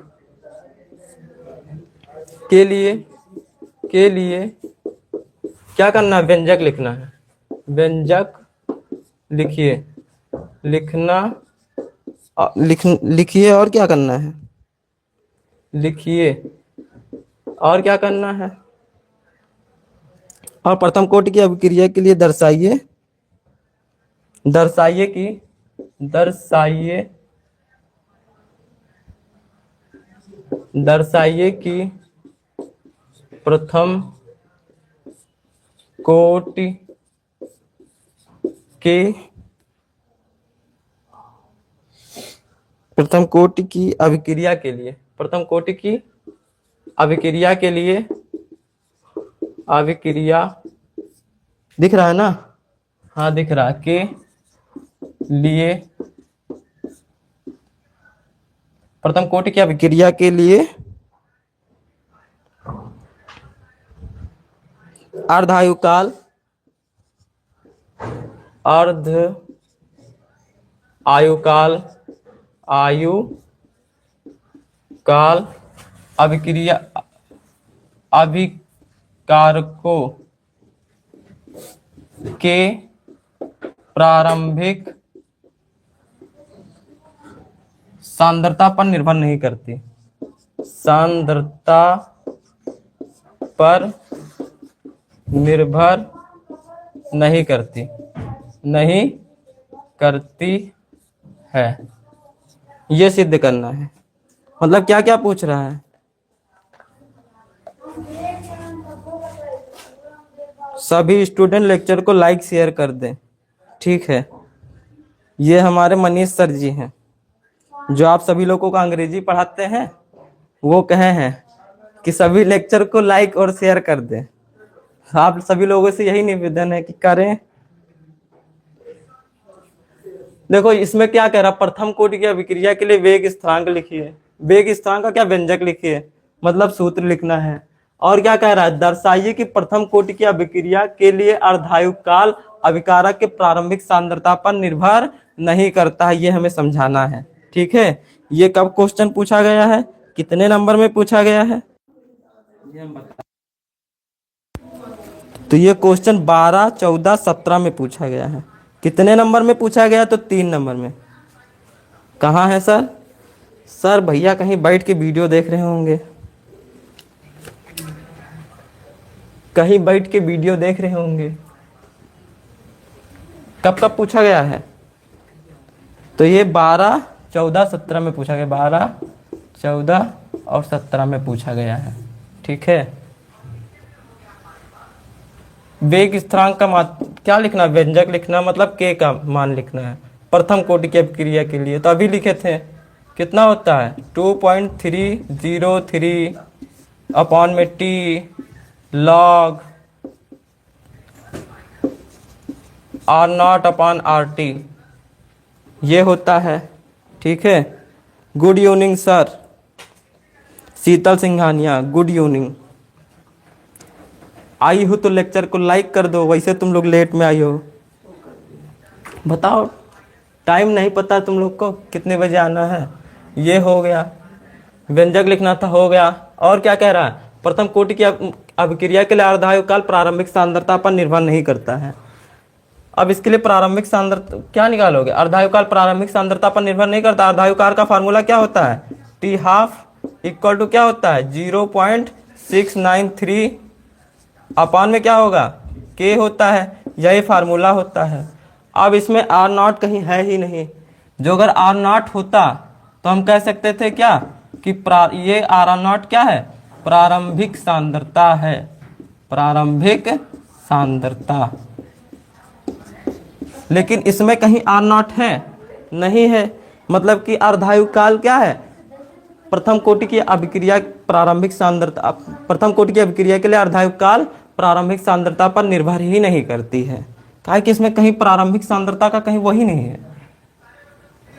[SPEAKER 1] के लिए क्या करना है? व्यंजक लिखना है। व्यंजक लिखिए, लिखिए। और क्या करना है? लिखिए और क्या करना है? और प्रथम कोटि की अभिक्रिया के लिए दर्शाइए कि प्रथम कोटि के प्रथम कोटि की अभिक्रिया के लिए अभिक्रिया दिख रहा है ना? हाँ दिख रहा है। के लिए प्रथम कोटि की अभिक्रिया के लिए अर्धायुकाल आयुकाल अभिकारकों के प्रारंभिक सांद्रता पर निर्भर नहीं करती। सांद्रता पर निर्भर नहीं करती है। ये सिद्ध करना है। मतलब क्या क्या पूछ रहा है? सभी स्टूडेंट लेक्चर को लाइक शेयर कर दें। ठीक है, ये हमारे मनीष सर जी हैं जो आप सभी लोगों को अंग्रेजी पढ़ाते हैं। वो कहे हैं कि सभी लेक्चर को लाइक और शेयर कर दें। आप सभी लोगों से यही निवेदन है कि करें। देखो इसमें क्या कह रहा, प्रथम कोटि की अभिक्रिया के लिए वेग स्थिरांक लिखिए। वेग स्थिरांक का क्या? व्यंजक लिखिए, मतलब सूत्र लिखना है। और क्या कह रहा है? दर्शाइए कि प्रथम कोटि की अभिक्रिया के लिए अर्धायुकाल अभिकारक के प्रारंभिक सांद्रता पर निर्भर नहीं करता है। ये हमें समझाना है। ठीक है, ये कब क्वेश्चन पूछा गया है, कितने नंबर में पूछा गया है, ये हम बता। तो ये क्वेश्चन 12, 14, 17 में पूछा गया है। कितने नंबर में पूछा गया? तो 3 नंबर में। कहाँ है सर? सर भैया कहीं बैठ के वीडियो देख रहे होंगे, कहीं बैठ के वीडियो देख रहे होंगे। कब कब पूछा गया है? तो ये 12, 14, 17 में पूछा गया। 12, 14 और 17 में पूछा गया है। ठीक है। वेग स्थिरांक का मान क्या लिखना? व्यंजक लिखना, मतलब के का मान लिखना है प्रथम कोटि की अभिक्रिया के लिए। तो अभी लिखे थे कितना होता है? 2.303 अपॉन में T log R0 upon RT ये होता है। ठीक है। गुड इवनिंग सर, शीतल सिंघानिया, गुड इवनिंग। आई हो तो लेक्चर को लाइक कर दो, वैसे तुम लोग लेट में आई हो। बताओ, टाइम नहीं पता तुम लोग को कितने बजे आना है? ये हो गया, व्यंजक लिखना था, हो गया। और क्या कह रहा है? प्रथम कोटि की अभिक्रिया के लिए अर्धायु काल प्रारंभिक सांद्रता पर निर्भर नहीं करता है। अब इसके लिए प्रारंभिक सांद्रता क्या निकालोगे? अर्धायु काल प्रारंभिक सांद्रता पर निर्भर नहीं करता। अर्धायु काल का फार्मूला क्या होता है? टी हाफ इक्वल टू क्या होता है? 0.693 अपान में क्या होगा? के होता है। यही फार्मूला होता है। अब इसमें R0 कहीं है ही नहीं। जो अगर R0 होता तो हम कह सकते थे क्या कि ये R0 क्या है? प्रारंभिक सांद्रता है। प्रारंभिक सांद्रता। लेकिन इसमें कहीं R0 है नहीं है। मतलब कि अर्धायु काल क्या है? प्रथम कोटि की अभिक्रिया प्रारंभिक सांद्रता, प्रथम कोटि की अभिक्रिया के लिए अर्धायु काल प्रारंभिक सांद्रता पर निर्भर ही नहीं करती है। कहा कि इसमें कहीं प्रारंभिक सांद्रता का कहीं वही नहीं है।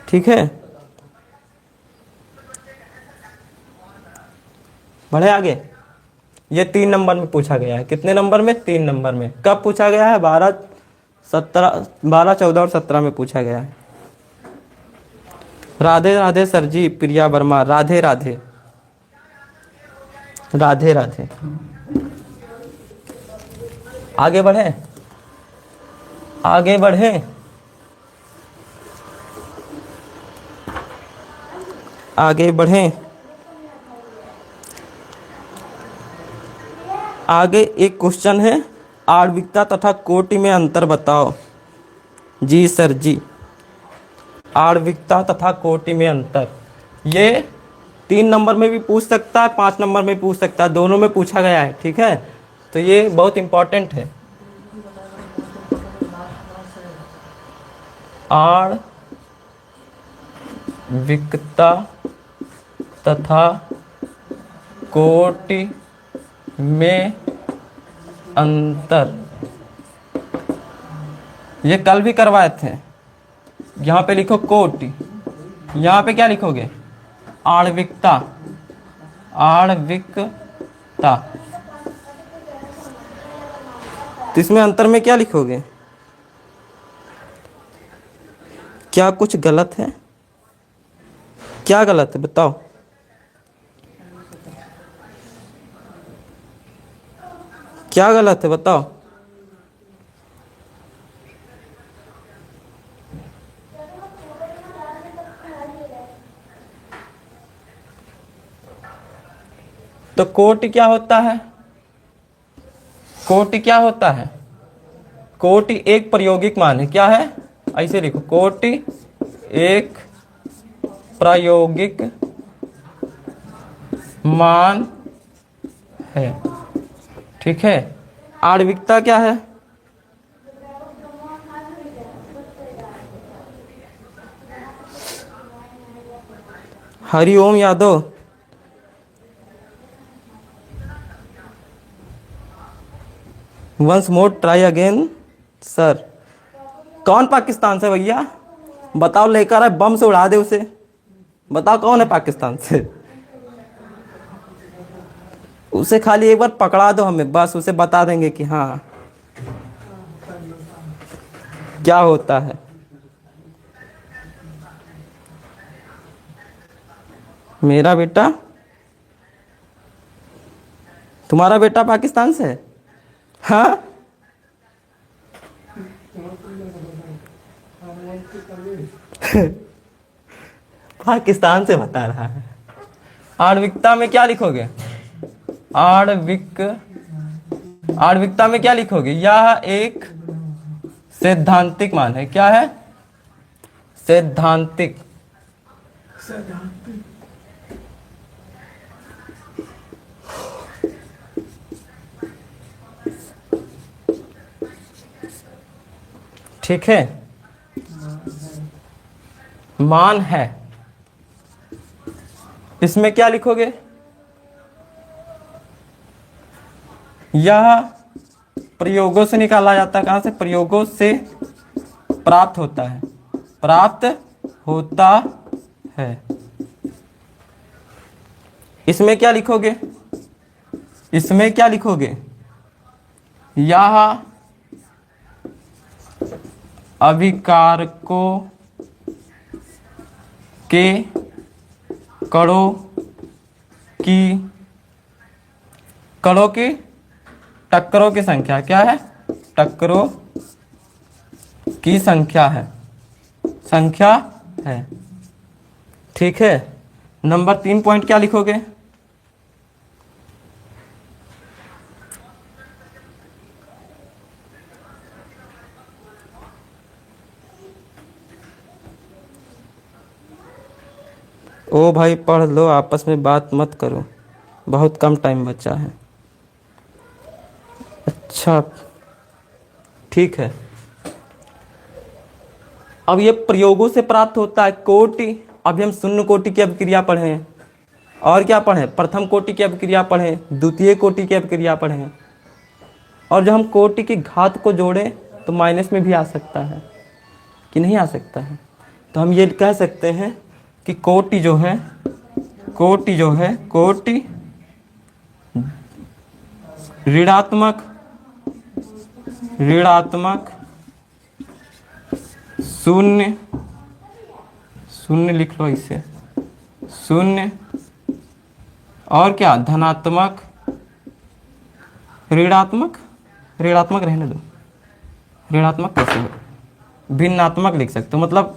[SPEAKER 1] ठीक है, बढ़े आगे। ये 3 नंबर में पूछा गया है। कितने नंबर में? 3 नंबर में। कब पूछा गया है? 12, 14 और 17 में पूछा गया है। राधे राधे सर जी, प्रिया वर्मा, राधे राधे, राधे राधे। आगे बढ़े, आगे बढ़े। आगे बढ़े। आगे एक क्वेश्चन है, आणविकता तथा कोटि में अंतर बताओ। जी सर जी, आणविकता तथा कोटि में अंतर। ये 3 नंबर में भी पूछ सकता है, 5 नंबर में पूछ सकता है, दोनों में पूछा गया है। ठीक है, तो ये बहुत इंपॉर्टेंट है। आणविकता तथा कोटि में अंतर, ये कल भी करवाए थे। यहाँ पे लिखो कोटि, यहाँ पे क्या लिखोगे? आणविकता, आणविकता। तो इसमें अंतर में क्या लिखोगे? क्या कुछ गलत है? क्या गलत है बताओ? क्या गलत है बताओ? तो कोटि क्या होता है? कोटि क्या होता है? कोटि एक प्रायोगिक मान है। क्या है? ऐसे लिखो, कोटि एक प्रायोगिक मान है। ठीक है। आणविकता क्या है? Hariom Yadav, once more try again sir. कौन पाकिस्तान से भैया? बताओ, लेकर आए बम से उड़ा दे उसे। बताओ कौन है पाकिस्तान से? उसे खाली एक बार पकड़ा दो हमें, बस उसे बता देंगे कि हाँ क्या होता है। मेरा बेटा, तुम्हारा बेटा पाकिस्तान से है? हाँ, पाकिस्तान से बता रहा है। आणविकता में क्या लिखोगे? आणविकता में क्या लिखोगे? यह एक सैद्धांतिक मान है। क्या है? सैद्धांतिक। ठीक है, मान है। इसमें क्या लिखोगे? यह प्रयोगों से निकाला जाता है। कहां से? प्रयोगों से प्राप्त होता है, प्राप्त होता है। इसमें क्या लिखोगे? इसमें क्या लिखोगे? यह अभिकारकों के कणों की टक्करों की संख्या। क्या है? टक्करों की संख्या है, संख्या है। ठीक है, नंबर 3 पॉइंट क्या लिखोगे? ओ भाई पढ़ लो, आपस में बात मत करो, बहुत कम टाइम बचा है। अच्छा ठीक है, अब ये प्रयोगों से प्राप्त होता है कोटि। अभी हम शून्य कोटि की अभिक्रिया पढ़े, और क्या पढ़े? प्रथम कोटि की अभिक्रिया पढ़े, द्वितीय कोटि की अभिक्रिया पढ़े। और जब हम कोटि की घात को जोड़ें तो माइनस में भी आ सकता है कि नहीं आ सकता है। तो हम ये कह सकते हैं कि कोटि जो है, कोटि ऋणात्मक शून्य लिख लो इसे, शून्य, और क्या? धनात्मक, ऋणात्मक रहने दो, ऋणात्मक कैसे हो? भिन्नात्मक लिख सकते हो, मतलब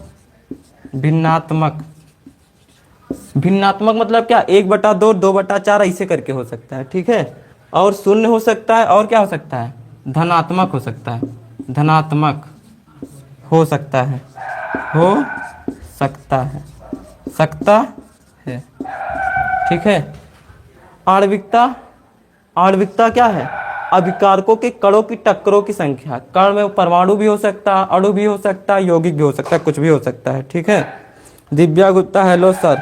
[SPEAKER 1] भिन्नात्मक मतलब क्या? 1/2, 2/4 ऐसे करके हो सकता है। ठीक है, और शून्य हो सकता है, और क्या हो सकता है? धनात्मक हो सकता है, धनात्मक हो सकता है, सकता है। ठीक है, आणविकता क्या है? अभिकारकों के कणों की टक्करों की संख्या। कण में परमाणु भी हो सकता है, अणु भी हो सकता है, यौगिक भी हो सकता है, कुछ भी हो सकता है। ठीक है, Divya Gupta hello sir,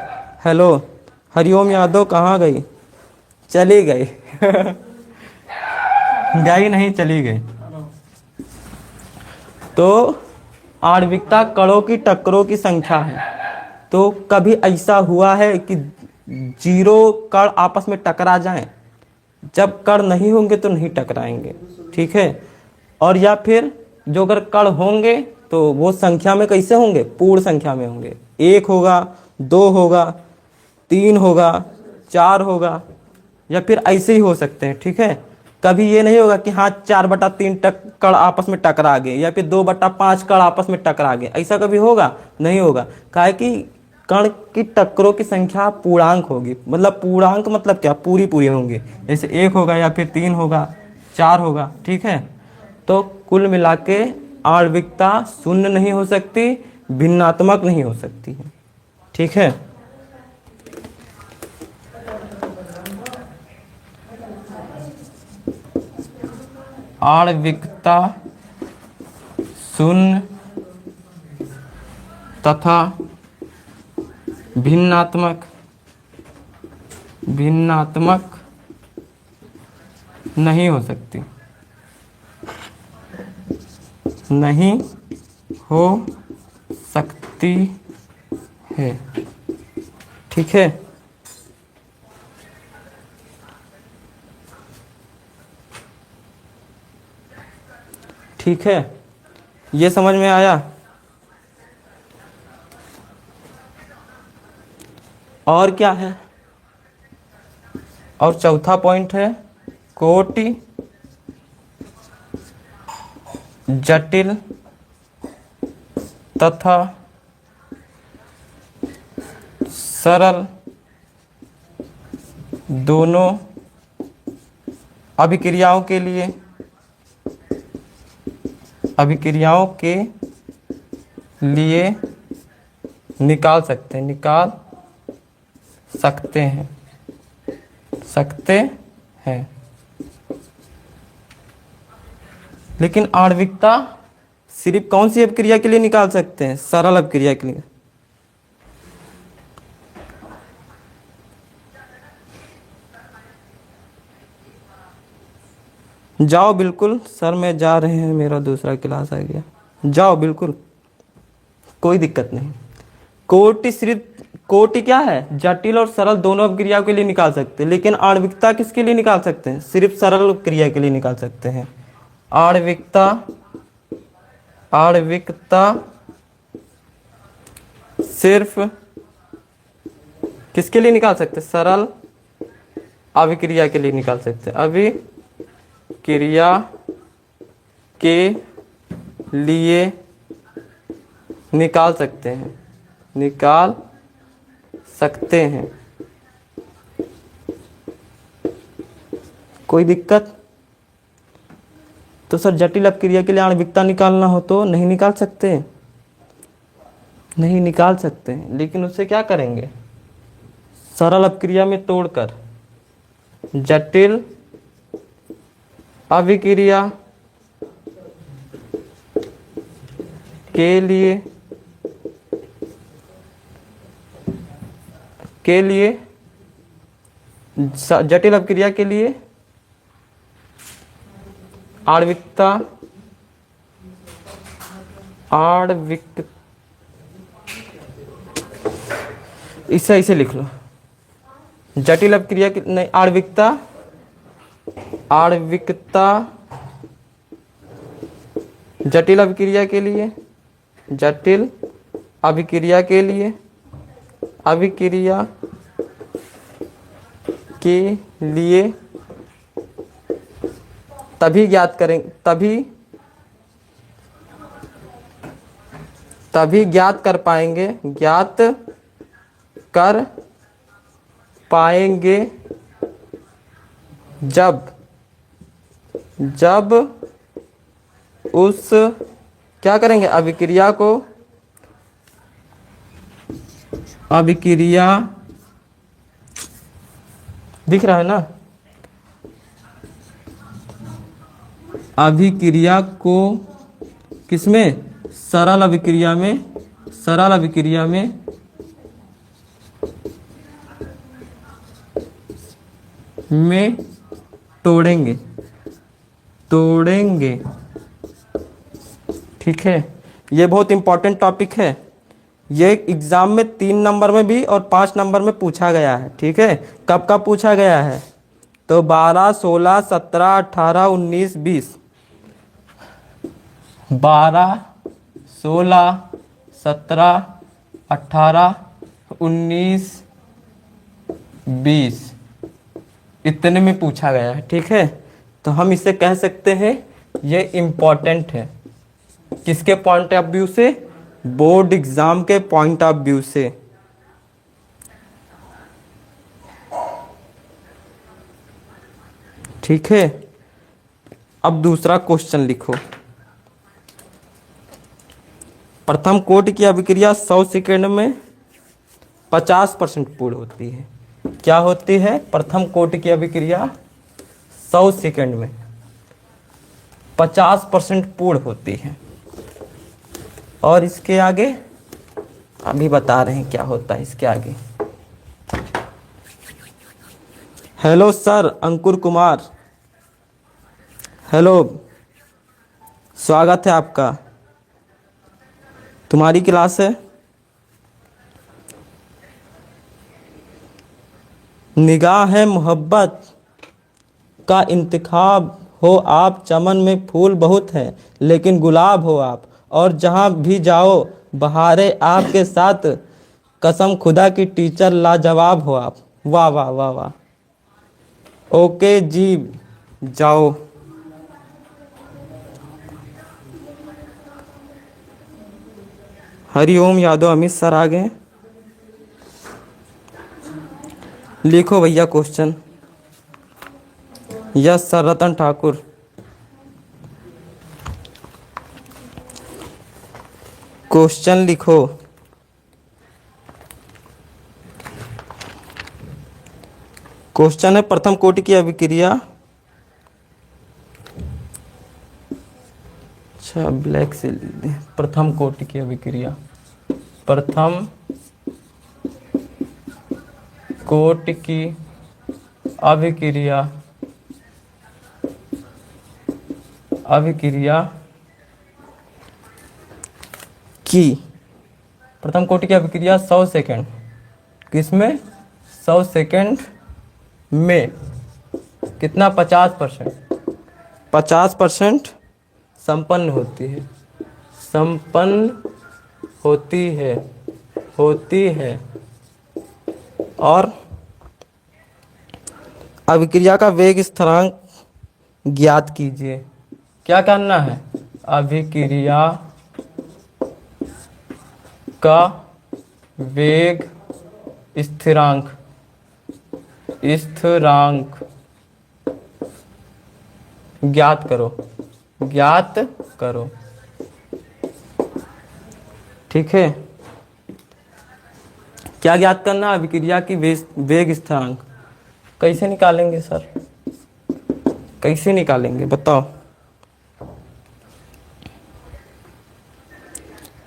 [SPEAKER 1] hello. Hariom Yadav कहाँ गई? चली गई गई नहीं, चली गई। तो आणविकता कणों की टक्करों की संख्या है। तो कभी ऐसा हुआ है कि 0 कण आपस में टकरा जाएं? जब कण नहीं होंगे तो नहीं टकराएंगे। ठीक है, और या फिर जो अगर कण होंगे तो वो संख्या में कैसे होंगे? पूर्ण संख्या में होंगे। 1 होगा, 2 होगा, 3 होगा, 4 होगा, या फिर ऐसे ही हो सकते हैं। ठीक है, कभी ये नहीं होगा कि हाँ 4/3 कण आपस में टकरा गए, या फिर 2/5 कण आपस में टकरा गए। ऐसा कभी होगा? नहीं होगा। काहे कि कण की टक्करों की संख्या पूर्णांक होगी। मतलब पूर्णांक मतलब क्या? पूरी होंगे। जैसे 1 होगा, या फिर 3 होगा, 4 होगा। ठीक है, तो कुल मिला के आणविकता शून्य नहीं हो सकती, भिन्नात्मक नहीं हो सकती है। ठीक है, आणविकता शून्य तथा भिन्नात्मक नहीं हो सकती, नहीं हो सकती है। ठीक है, ठीक है, ये समझ में आया? और क्या है? और चौथा पॉइंट है कोटि जटिल तथा सरल दोनों अभिक्रियाओं के लिए अभिक्रियाओं के लिए निकाल सकते हैं, निकाल सकते हैं, सकते हैं। लेकिन आणविकता सिर्फ कौन सी अभिक्रिया के लिए निकाल सकते हैं? सरल अभिक्रिया के लिए। जाओ बिल्कुल सर, मैं जा रहे हैं, मेरा दूसरा क्लास आ गया। जाओ बिल्कुल, कोई दिक्कत नहीं। कोटि सिर्फ कोटि क्या है? जटिल और सरल दोनों अभिक्रियाओं के लिए निकाल सकते हैं, लेकिन आणविकता किसके लिए निकाल सकते हैं? सिर्फ सरल क्रिया के लिए निकाल सकते हैं। आणविकता, आणविकता सिर्फ किसके लिए निकाल सकते हैं? सरल अभिक्रिया के लिए निकाल सकते हैं, अभिक्रिया के लिए निकाल सकते हैं, निकाल सकते हैं। कोई दिक्कत? तो सर जटिल अपक्रिया के लिए आणविकता निकालना हो तो नहीं निकाल सकते? नहीं निकाल सकते हैं, लेकिन उससे क्या करेंगे? सरल अपक्रिया में तोड़कर जटिल अभिक्रिया के लिए जटिल अपक्रिया के लिए आणविकता, इसे लिख लो। जटिल अपक्रिया की नहीं, आणविकता, आणविकता जटिल अभिक्रिया के लिए, जटिल अभिक्रिया के लिए, अभिक्रिया के लिए तभी ज्ञात करेंगे, तभी ज्ञात कर पाएंगे, ज्ञात कर पाएंगे जब उस क्या करेंगे? अभिक्रिया को, अभिक्रिया दिख रहा है ना? अभिक्रिया को किसमें? सरल अभिक्रिया में, सरल अभिक्रिया में तोड़ेंगे, तोड़ेंगे। ठीक है, ये बहुत इंपॉर्टेंट टॉपिक है। ये एग्जाम में 3 नंबर में भी और 5 नंबर में पूछा गया है। ठीक है, कब कब पूछा गया है? तो 12, 16, 17, 18, 19, 20। 12, 16, 17, 18, 19, 20 इतने में पूछा गया है। ठीक है, तो हम इसे कह सकते हैं ये इम्पॉर्टेंट है। किसके पॉइंट ऑफ व्यू से? बोर्ड एग्जाम के पॉइंट ऑफ व्यू से। ठीक है, अब दूसरा क्वेश्चन लिखो। प्रथम कोटि की अभिक्रिया 100 सेकेंड में 50% पूर्ण होती है। क्या होती है? प्रथम कोटि की अभिक्रिया 100 सेकेंड में 50% पूर्ण होती है। और इसके आगे अभी बता रहे हैं क्या होता है इसके आगे। हेलो सर, अंकुर कुमार, हेलो, स्वागत है आपका। तुम्हारी क्लास है। निगाह है मोहब्बत का इंतखाब हो आप, चमन में फूल बहुत है लेकिन गुलाब हो आप, और जहाँ भी जाओ बहारें आपके साथ, कसम खुदा की टीचर लाजवाब हो आप। वाह वाह वाह वाह। ओके जी, जाओ। हरिओम यादव अमित सर आ गए। लिखो भैया question. Yes sir, Ratan Thakur. Question लिखो। क्वेश्चन है प्रथम कोटि की अभिक्रिया, अच्छा ब्लैक से प्रथम कोटि की अभिक्रिया, प्रथम कोटि की अभिक्रिया, अभिक्रिया की प्रथम कोटि की अभिक्रिया 100 सेकेंड, किसमें 100 सेकेंड में कितना 50%, 50% संपन्न होती है, संपन्न होती है और अभिक्रिया का वेग स्थिरांक ज्ञात कीजिए। क्या करना है? अभिक्रिया का वेग स्थिरांक ज्ञात करो। ठीक है, क्या ज्ञात करना? अभिक्रिया की वेग स्थिरांक। कैसे निकालेंगे सर, कैसे निकालेंगे बताओ?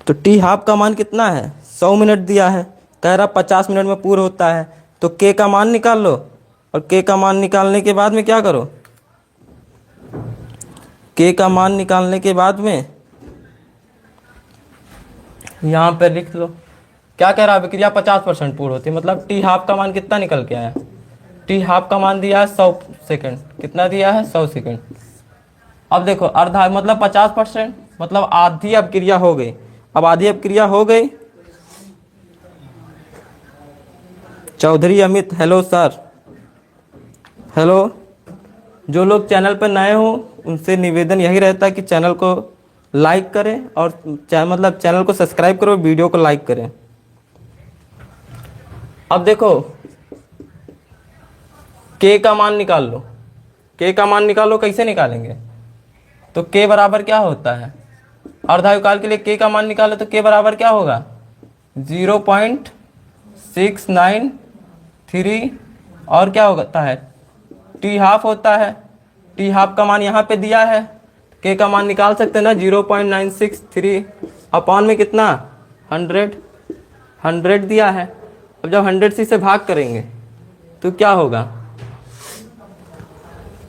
[SPEAKER 1] तो टी हाफ का मान कितना है? 100 मिनट दिया है, कह रहा 50 मिनट में पूरा होता है, तो के का मान निकाल लो और के का मान निकालने के बाद में क्या करो? के का मान निकालने के बाद में यहाँ पे लिख लो। क्या कह रहा है? अभिक्रिया 50% पूर्ण होती है, मतलब टी हाफ का मान कितना निकल के आया? टी हाफ का मान दिया है 100 सेकेंड, कितना दिया है? 100 सेकेंड। अब देखो अर्धा मतलब 50%, मतलब आधी अभिक्रिया हो गई। अब आधी अभिक्रिया हो गई। Chaudhary Amit, hello sir, hello. जो लोग चैनल पर नए हो उनसे निवेदन यही रहता है कि चैनल को लाइक करें और मतलब चैनल को सब्सक्राइब करो, वीडियो को लाइक करें। अब देखो के का मान निकाल लो, के का मान निकालो। कैसे निकालेंगे? तो के बराबर क्या होता है? अर्धायुकाल के लिए के का मान निकालो तो के बराबर क्या होगा? 0.693 और क्या होता है? टी हाफ होता है। टी हाफ का मान यहाँ पे दिया है, के का मान निकाल सकते हैं ना, 0.963 अपॉन में कितना? 100 दिया है। अब जब 100 से भाग करेंगे तो क्या होगा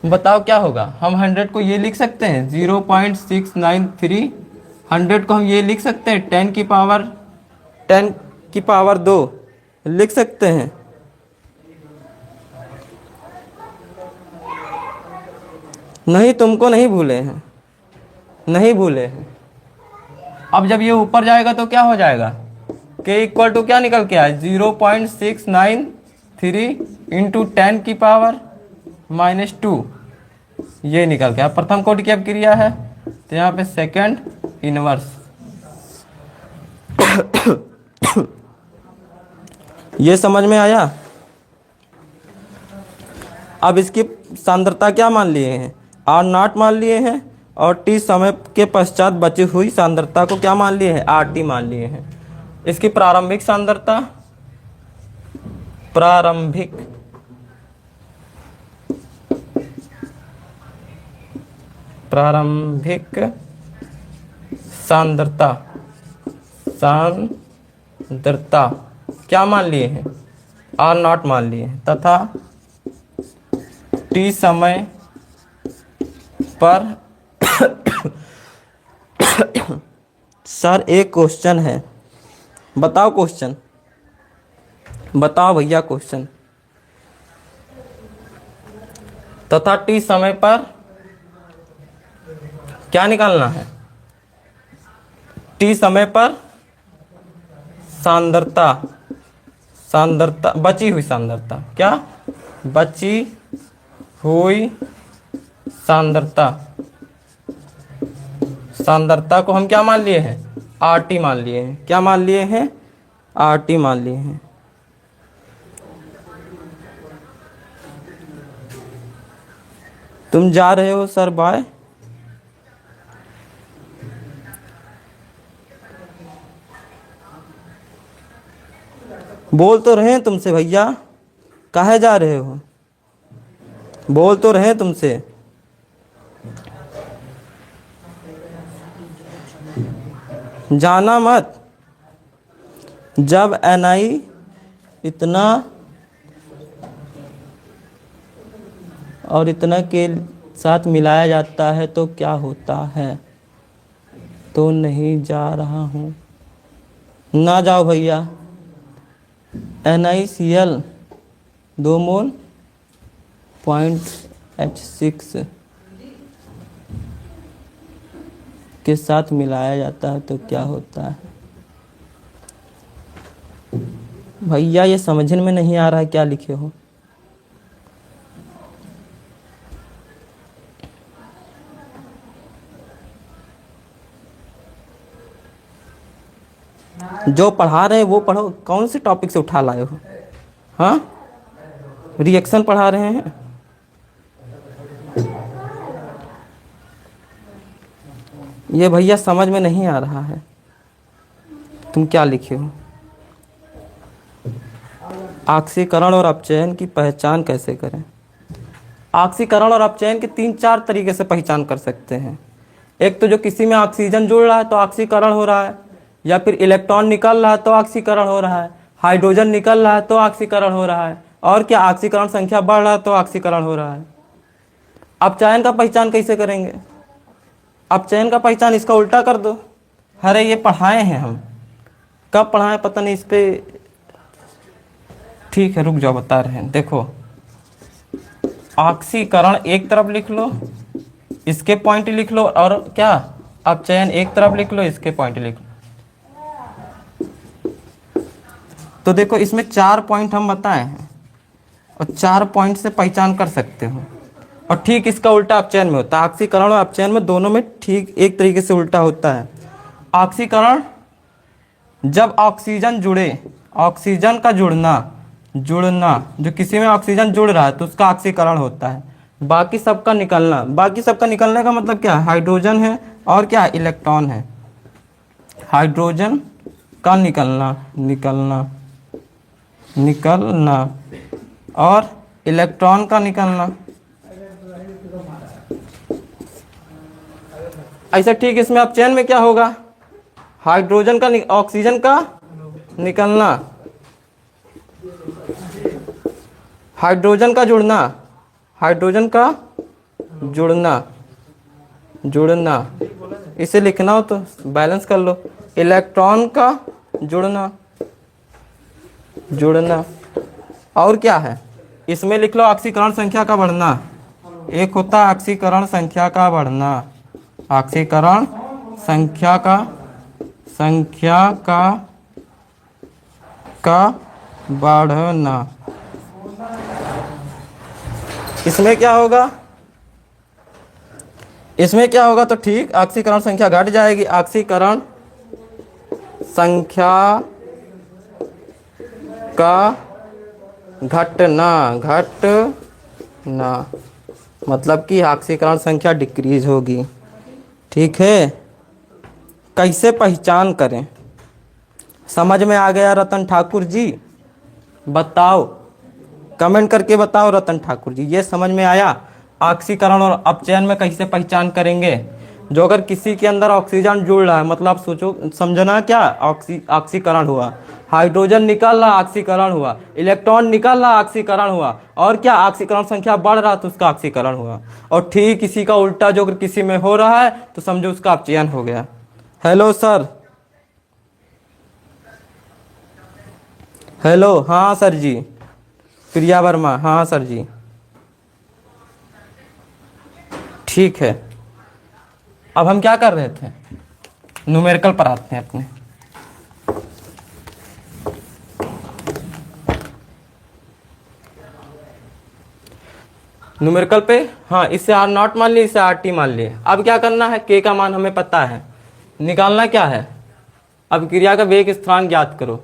[SPEAKER 1] बताओ? क्या होगा? हम 100 को ये लिख सकते हैं 0.693, 100 को हम ये लिख सकते हैं 10 की पावर 2 लिख सकते हैं। नहीं, तुमको नहीं भूले हैं, नहीं भूले हैं। अब जब ये ऊपर जाएगा तो क्या हो जाएगा? के इक्वल टू क्या निकल के आए? 0.693 इंटू 10 की पावर -2, ये निकल गया। प्रथम कोटि की अभिक्रिया है तो यहाँ पे सेकंड इनवर्स। ये समझ में आया? अब इसकी सांद्रता क्या मान लिए हैं? R0 मान लिए हैं और t समय के पश्चात बची हुई सांद्रता को क्या मान लिए हैं? RT मान लिए हैं। इसकी प्रारंभिक सांद्रता, प्रारंभिक सांद्रता क्या मान लिए हैं? R0 मान लिए हैं तथा टी समय पर सर एक क्वेश्चन है, बताओ क्वेश्चन, बताओ भैया क्वेश्चन। तथा टी समय पर क्या निकालना है? टी समय पर सांद्रता, बची हुई सांद्रता, क्या बची हुई सांद्रता को हम क्या मान लिए हैं? RT मान लिए हैं। क्या मान लिए हैं? RT मान लिए हैं। तुम जा रहे हो सर, बाय। बोल तो रहे हैं तुमसे भैया, काहे जा रहे हो? बोल तो रहे हैं तुमसे। जाना मत। जब एनआई इतना और इतना के साथ मिलाया जाता है तो क्या होता है? तो नहीं जा रहा हूँ। ना जाओ भैया। NaCl 2 मोल .H6 के साथ मिलाया जाता है तो क्या होता है? भैया ये समझने में नहीं आ रहा है क्या लिखे हो। जो पढ़ा रहे हैं वो पढ़ो, कौन से टॉपिक से उठा लाए हो? हाँ, रिएक्शन पढ़ा रहे हैं। ये भैया समझ में नहीं आ रहा है तुम क्या लिखे हो। ऑक्सीकरण और अपचयन की पहचान कैसे करें? ऑक्सीकरण और अपचयन के 3-4 तरीके से पहचान कर सकते हैं। एक तो जो किसी में ऑक्सीजन जुड़ रहा है तो ऑक्सीकरण हो रहा है, या फिर इलेक्ट्रॉन निकल रहा है तो ऑक्सीकरण हो रहा है, हाइड्रोजन निकल रहा है तो ऑक्सीकरण हो रहा है, और क्या ऑक्सीकरण संख्या बढ़ रहा है तो ऑक्सीकरण हो रहा है। अपचयन का पहचान कैसे करेंगे? अपचयन का पहचान इसका उल्टा कर दो। अरे ये पढ़ाए हैं हम, कब पढ़ाए पता नहीं इस पे। ठीक है रुक जाओ, बता रहे हैं। देखो, ऑक्सीकरण एक तरफ लिख लो, इसके पॉइंट लिख लो, और क्या अपचयन एक तरफ लिख लो, इसके पॉइंट लिख लो। तो देखो इसमें 4 पॉइंट हम बताए हैं और 4 पॉइंट से पहचान कर सकते हो। और ठीक इसका उल्टा अपचयन में होता है। ऑक्सीकरण और अपचयन में दोनों में ठीक एक तरीके से उल्टा होता है। ऑक्सीकरण जब ऑक्सीजन जुड़े, ऑक्सीजन का जुड़ना जो किसी में ऑक्सीजन जुड़ रहा है तो उसका ऑक्सीकरण होता है। बाकी सबका निकलना, बाकी सबका निकलने का मतलब क्या है? हाइड्रोजन है और क्या इलेक्ट्रॉन है। हाइड्रोजन का निकलना और इलेक्ट्रॉन का निकलना। ऐसा ठीक इसमें अपचयन में क्या होगा? हाइड्रोजन का ऑक्सीजन का निकलना, हाइड्रोजन का जुड़ना, इसे लिखना हो तो बैलेंस कर लो। इलेक्ट्रॉन का जुड़ना और क्या है इसमें लिख लो, ऑक्सीकरण संख्या का बढ़ना। एक होता है ऑक्सीकरण संख्या का बढ़ना, ऑक्सीकरण संख्या का बढ़ना। इसमें क्या होगा? तो ठीक ऑक्सीकरण संख्या घट जाएगी। ऑक्सीकरण संख्या का घटना मतलब कि ऑक्सीकरण संख्या डिक्रीज होगी। ठीक है, कैसे पहचान करें? समझ में आ गया रतन ठाकुर जी? बताओ, कमेंट करके बताओ रतन ठाकुर जी, ये समझ में आया? ऑक्सीकरण और अपचयन में कैसे पहचान करेंगे? जो अगर किसी के अंदर ऑक्सीजन जुड़ रहा है, मतलब आप सोचो, समझना क्या, ऑक्सीकरण हुआ, हाइड्रोजन निकल रहा ऑक्सीकरण हुआ, इलेक्ट्रॉन निकल रहा ऑक्सीकरण हुआ, और क्या ऑक्सीकरण संख्या बढ़ रहा तो उसका ऑक्सीकरण हुआ। और ठीक इसी का उल्टा जो अगर किसी में हो रहा है तो समझो उसका अपचयन हो गया। हेलो सर, हेलो, हाँ सर जी, प्रिया वर्मा, हाँ सर जी, ठीक है। अब हम क्या कर रहे थे? न्यूमेरिकल पर आते हैं अपने। न्यूमेरिकल पे, हाँ, इससे R0 मान लिए, इससे RT मान लिए। अब क्या करना है? K का मान हमें पता है, निकालना क्या है? अभिक्रिया का वेग स्थिरांक ज्ञात करो।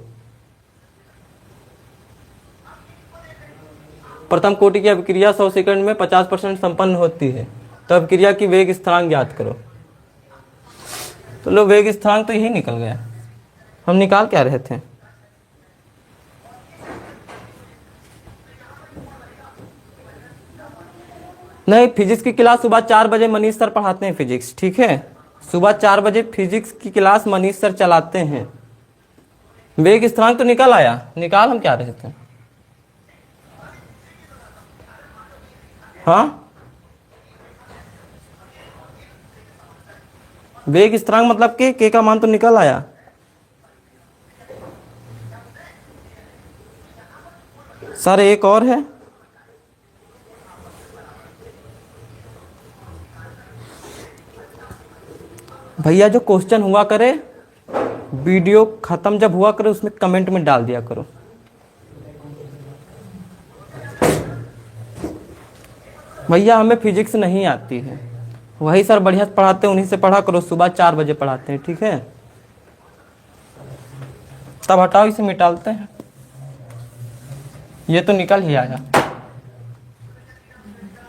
[SPEAKER 1] प्रथम कोटि की अभिक्रिया 100 सेकंड में 50% संपन्न होती है, तो अभिक्रिया की वेग स्थिरांक ज्ञात करो। तो लो, वेग स्थिरांक तो यही निकल गया। हम निकाल क्या रहे थे? नहीं, फिजिक्स की क्लास सुबह 4 बजे मनीष सर पढ़ाते हैं फिजिक्स, ठीक है। सुबह 4 बजे फिजिक्स की क्लास मनीष सर चलाते हैं। वेग स्थिरांक तो निकल आया, निकाल हम क्या रहे थे। हाँ, वेग स्थिरांक मतलब के का मान तो निकल आया। सर एक और है, भैया जो क्वेश्चन हुआ करे वीडियो खत्म जब हुआ करे उसमें कमेंट में डाल दिया करो। भैया हमें फिजिक्स नहीं आती है, वही सर बढ़िया से पढ़ाते हैं, उन्हीं से पढ़ा करो। सुबह 4 बजे पढ़ाते हैं, ठीक है। तब हटाओ, इसे मिटालते हैं। ये तो निकल ही आया,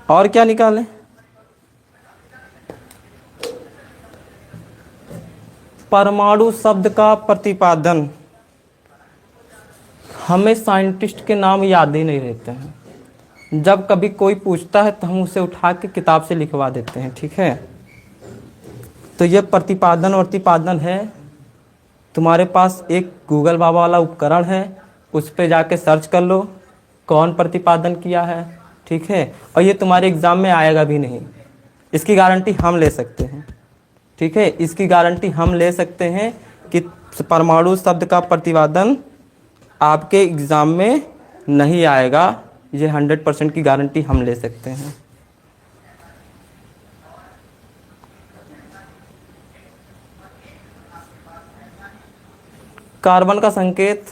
[SPEAKER 1] और क्या निकालें। परमाणु शब्द का प्रतिपादन, हमें साइंटिस्ट के नाम याद ही नहीं रहते हैं। जब कभी कोई पूछता है तो हम उसे उठा के किताब से लिखवा देते हैं, ठीक है। तो ये प्रतिपादन है। तुम्हारे पास एक गूगल बाबा वाला उपकरण है, उस पर जाके सर्च कर लो कौन प्रतिपादन किया है, ठीक है। और ये तुम्हारे एग्ज़ाम में आएगा भी नहीं, इसकी गारंटी हम ले सकते हैं, ठीक है। इसकी गारंटी हम ले सकते हैं कि परमाणु शब्द का प्रतिपादन आपके एग्ज़ाम में नहीं आएगा। ये 100% की गारंटी हम ले सकते हैं। कार्बन का संकेत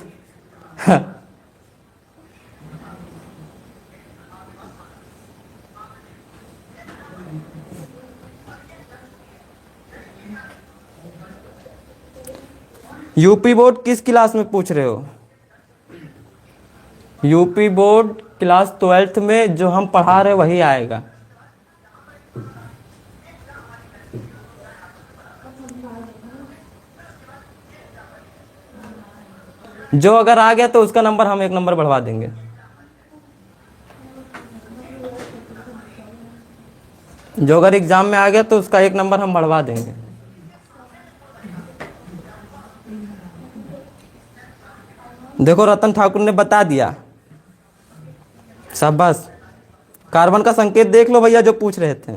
[SPEAKER 1] यूपी बोर्ड किस क्लास में पूछ रहे हो। यूपी बोर्ड क्लास 12th में जो हम पढ़ा रहे वही आएगा। जो अगर आ गया तो उसका नंबर हम 1 नंबर बढ़वा देंगे। जो अगर एग्जाम में आ गया तो उसका 1 नंबर हम बढ़वा देंगे। देखो रतन ठाकुर ने बता दिया, शाबाश। कार्बन का संकेत देख लो भैया, जो पूछ रहे थे।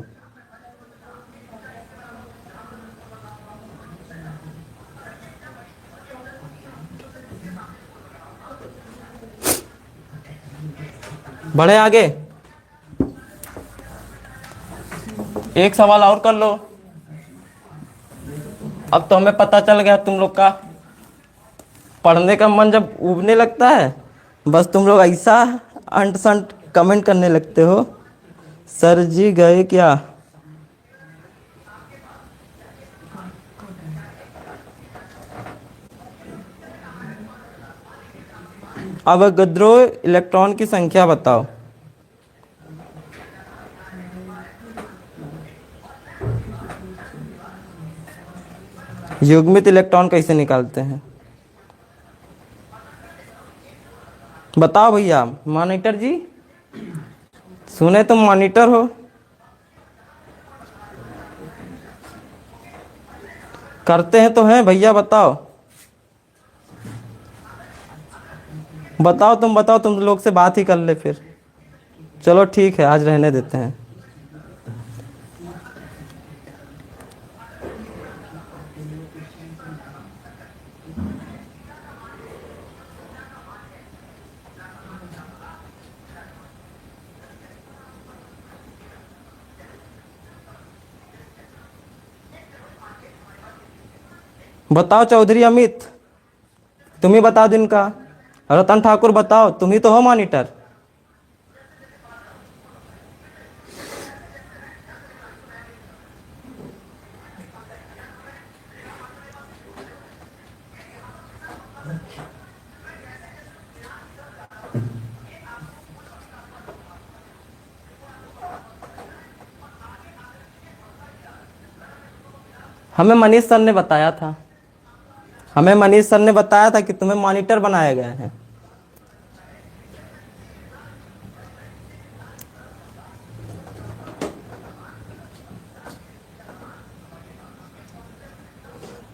[SPEAKER 1] बढ़े आगे, एक सवाल और कर लो। अब तो हमें पता चल गया तुम लोग का पढ़ने का मन जब उबने लगता है, बस तुम लोग ऐसा अंट संट कमेंट करने लगते हो, सर जी गए क्या। अवोगाद्रो इलेक्ट्रॉन की संख्या बताओ। युग्मित इलेक्ट्रॉन कैसे निकालते हैं बताओ भैया। मॉनिटर जी, सुने तुम मॉनिटर हो, करते हैं तो हैं भैया। बताओ बताओ, तुम बताओ, तुम लोग से बात ही कर ले फिर। चलो ठीक है, आज रहने देते हैं। बताओ चौधरी अमित, तुम ही बता दो इनका। रतन ठाकुर बताओ, तुम ही तो हो मॉनिटर। हमें मनीष सर ने बताया था, हमें मनीष सर ने बताया था कि तुम्हें मॉनिटर बनाया गया है।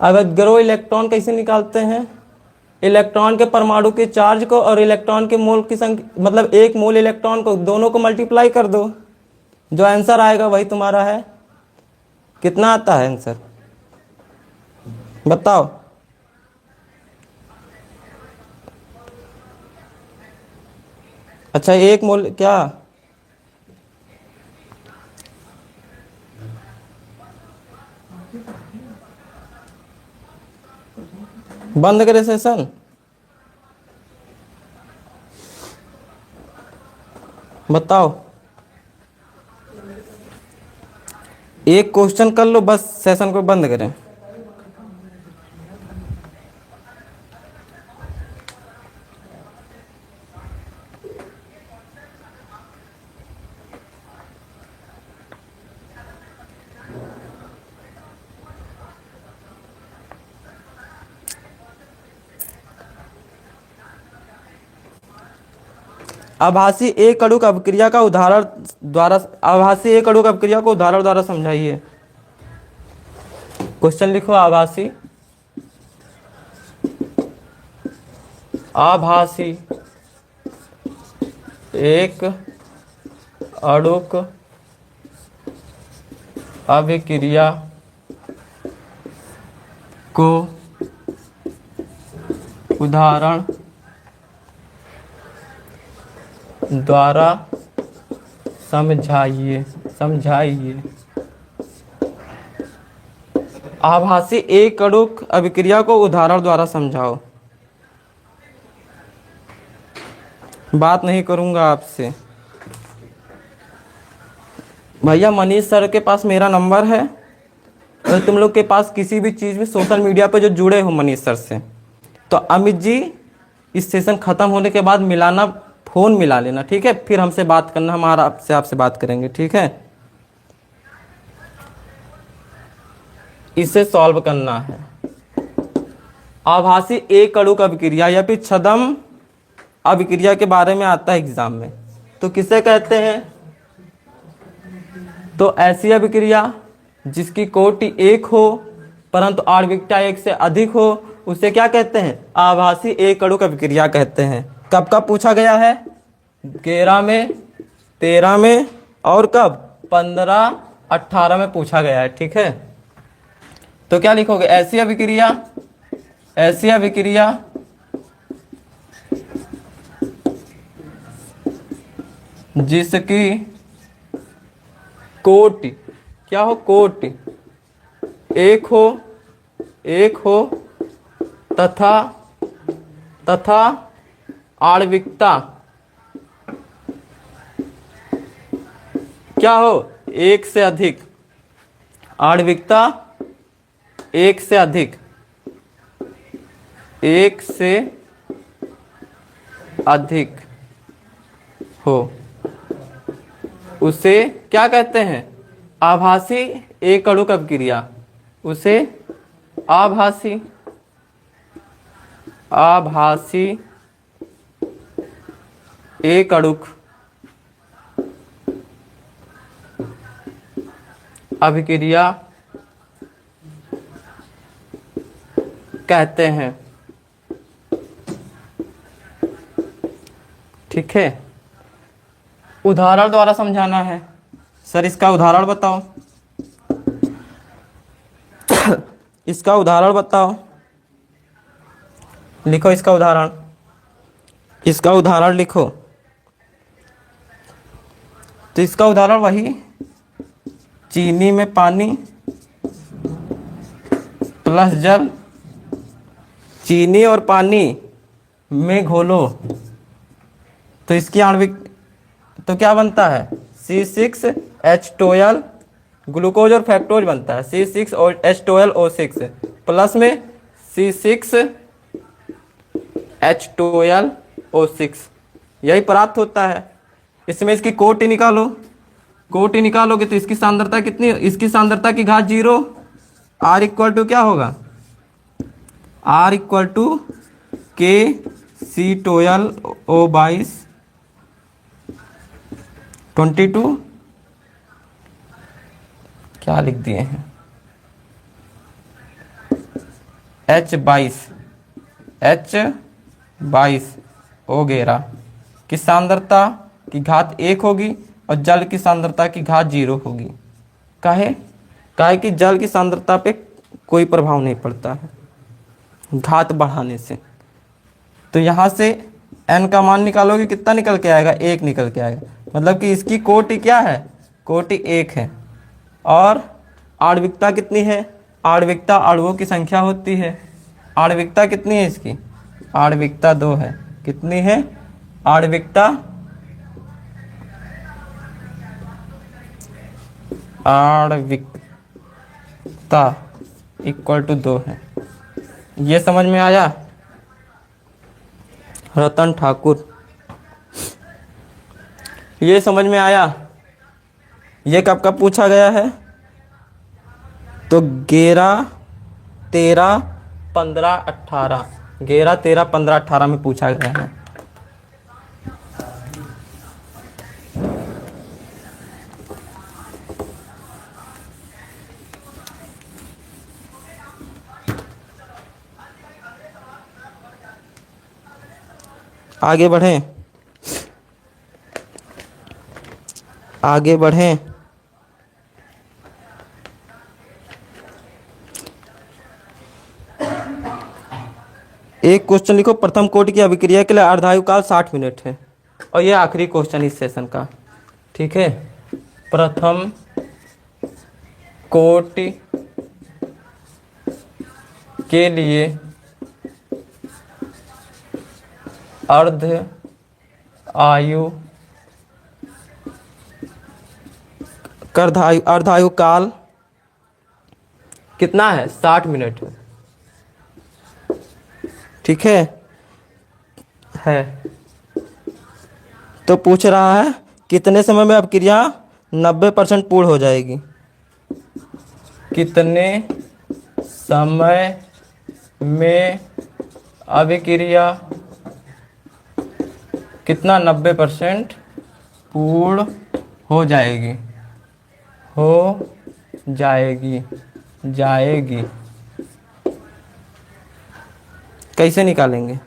[SPEAKER 1] अवोगाड्रो इलेक्ट्रॉन कैसे निकालते हैं? इलेक्ट्रॉन के परमाणु के चार्ज को और इलेक्ट्रॉन के मोल की संख्या, मतलब एक मोल इलेक्ट्रॉन को, दोनों को मल्टीप्लाई कर दो, जो आंसर आएगा वही तुम्हारा है। कितना आता है आंसर बताओ। अच्छा, एक मोल क्या? बंद करे सेशन। बताओ, एक क्वेश्चन कर लो बस, सेशन को बंद करें। आभासी एक अणुक अभिक्रिया का उदाहरण द्वारा, आभासी एक अणुक अभिक्रिया को उदाहरण द्वारा समझाइए। क्वेश्चन लिखो, आभासी आभासी एक अणुक अभिक्रिया को उदाहरण द्वारा समझाइए। आभासी एक अणुक अभिक्रिया को उदाहरण द्वारा समझाओ। बात नहीं करूंगा आपसे भैया। मनीष सर के पास मेरा नंबर है, तो तुम लोग के पास किसी भी चीज़ में सोशल मीडिया पे जो जुड़े हो मनीष सर से, तो अमित जी इस सेशन ख़त्म होने के बाद मिलाना, फ़ोन मिला लेना, ठीक है? फिर हमसे बात करना, हमारा आपसे बात करेंगे, ठीक है? इसे सॉल्व करना है। आभासी एक अणुक अभिक्रिया या फिर छद्म अभिक्रिया के बारे में आता है एग्जाम में, तो किसे कहते हैं? तो ऐसी अभिक्रिया जिसकी कोटि एक हो परंतु आणविकता एक से अधिक हो, उसे क्या कहते हैं? आभासी एक अणुक अभिक्रिया कहते हैं। कब कब पूछा गया है? 11 में, 13 में, और कब? 15, 18 में पूछा गया है, ठीक है? तो क्या लिखोगे? ऐसी अभिक्रिया जिसकी कोटि क्या हो? कोटि एक हो तथा आणविकता क्या हो? एक से अधिक। आणविकता एक से अधिक हो, उसे क्या कहते हैं? आभासी एक अणुक अभिक्रिया। उसे आभासी एक अणुक अभिक्रिया कहते हैं, ठीक है? उदाहरण द्वारा समझाना है। सर इसका उदाहरण बताओ। इसका उदाहरण बताओ, लिखो इसका उदाहरण लिखो। तो इसका उदाहरण वही, चीनी में पानी प्लस जल, चीनी और पानी में घोलो तो इसकी आणविक तो क्या बनता है? C6H12, ग्लूकोज और फैक्टोज बनता है, C6H12O6 प्लस में C6H12O6, यही प्राप्त होता है। इसमें इसकी कोटि निकालोगे तो इसकी सांद्रता कितनी? इसकी सांद्रता की घात 0। R इक्वल टू क्या होगा? R इक्वल टू KC12O22 क्या लिख दिए हैं? H22, H22 O 11 की सांद्रता की घात 1 होगी और जल की सांद्रता की घात 0 होगी। काहे काहे कि जल की सांद्रता पे कोई प्रभाव नहीं पड़ता है घात बढ़ाने से। तो यहाँ से n का मान निकालोगे कितना निकल के आएगा, 1 निकल के आएगा। मतलब कि इसकी कोटि क्या है, कोटि 1 है। और आणविकता कितनी है, आणविकता अणुओं की संख्या होती है। आणविकता कितनी है इसकी, आणविकता 2 है। कितनी है, आणविकता इक्वल टू 2 है। ये समझ में आया रतन ठाकुर, ये समझ में आया। ये कब कब पूछा गया है, तो 11, 13, 15, 18, 11, 13, 15, 18 में पूछा गया है। आगे बढ़ें, आगे बढ़ें। एक क्वेश्चन लिखो, प्रथम कोटि की अभिक्रिया के लिए अर्धायु काल 60 मिनट है। और ये आखिरी क्वेश्चन इस सेशन का, ठीक है। प्रथम कोटि के लिए अर्ध आयु अर्धायु काल कितना है, 60 मिनट, ठीक है। तो पूछ रहा है कितने समय में अभिक्रिया 90% पूर्ण हो जाएगी। कितने समय में अभिक्रिया कितना 90% पूर्ण हो जाएगी, जाएगी। कैसे निकालेंगे,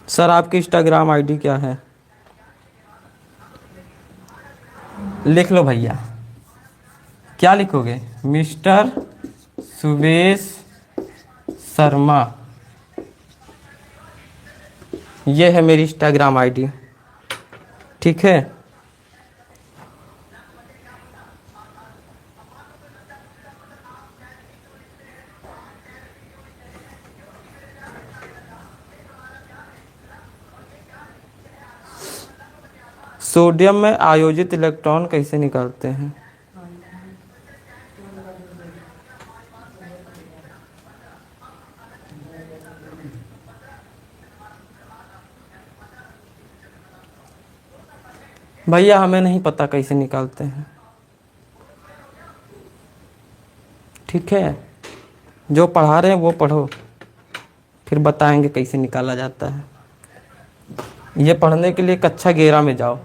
[SPEAKER 1] सर आपकी इंस्टाग्राम आईडी क्या है, लिख लो भैया। क्या लिखोगे, मिस्टर सुवेश शर्मा, ये है मेरी इंस्टाग्राम आईडी, ठीक है। सोडियम में आयोजित इलेक्ट्रॉन कैसे निकालते हैं, भैया हमें नहीं पता कैसे निकालते हैं, ठीक है। जो पढ़ा रहे हैं वो पढ़ो, फिर बताएंगे कैसे निकाला जाता है। ये पढ़ने के लिए कक्षा 11 में जाओ।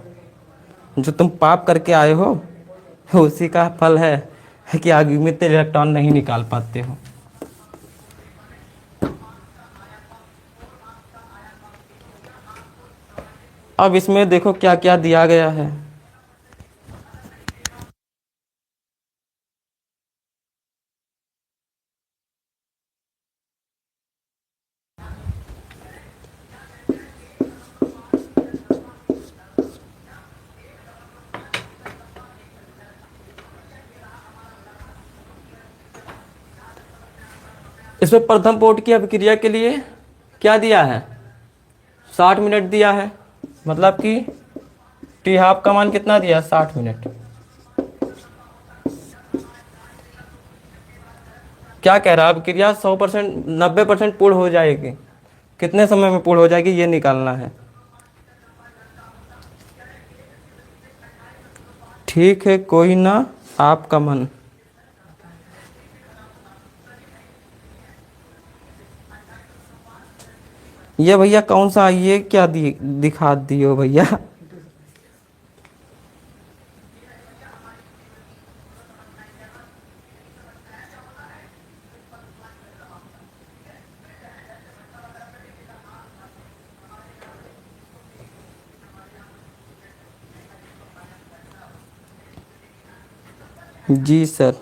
[SPEAKER 1] जो तुम पाप करके आए हो उसी का फल है कि अगमित इलेक्ट्रॉन नहीं निकाल पाते हो। अब इसमें देखो क्या क्या दिया गया है। इसमें प्रथम पोर्ट की अभिक्रिया के लिए क्या दिया है, 60 मिनट दिया है। मतलब कि टी हाफ का मान कितना दिया, 60 मिनट। क्या कह रहा है, अभिक्रिया 100% 90% पूर्ण हो जाएगी, कितने समय में पूर्ण हो जाएगी ये निकालना है, ठीक है। कोई ना, आपका मन। ये भैया कौन सा, ये क्या दिखा दियो भैया, जी सर।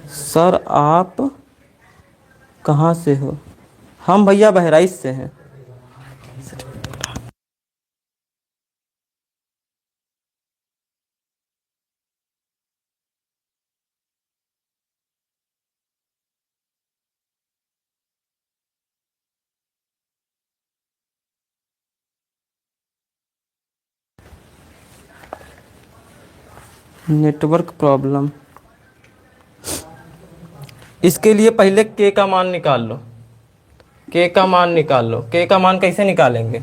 [SPEAKER 1] सर आप कहाँ से हो? हम भैया बहराइच से हैं। Network problem. इसके लिए पहले के का मान निकाल लो। के का मान निकाल लो। के का मान कैसे निकालेंगे?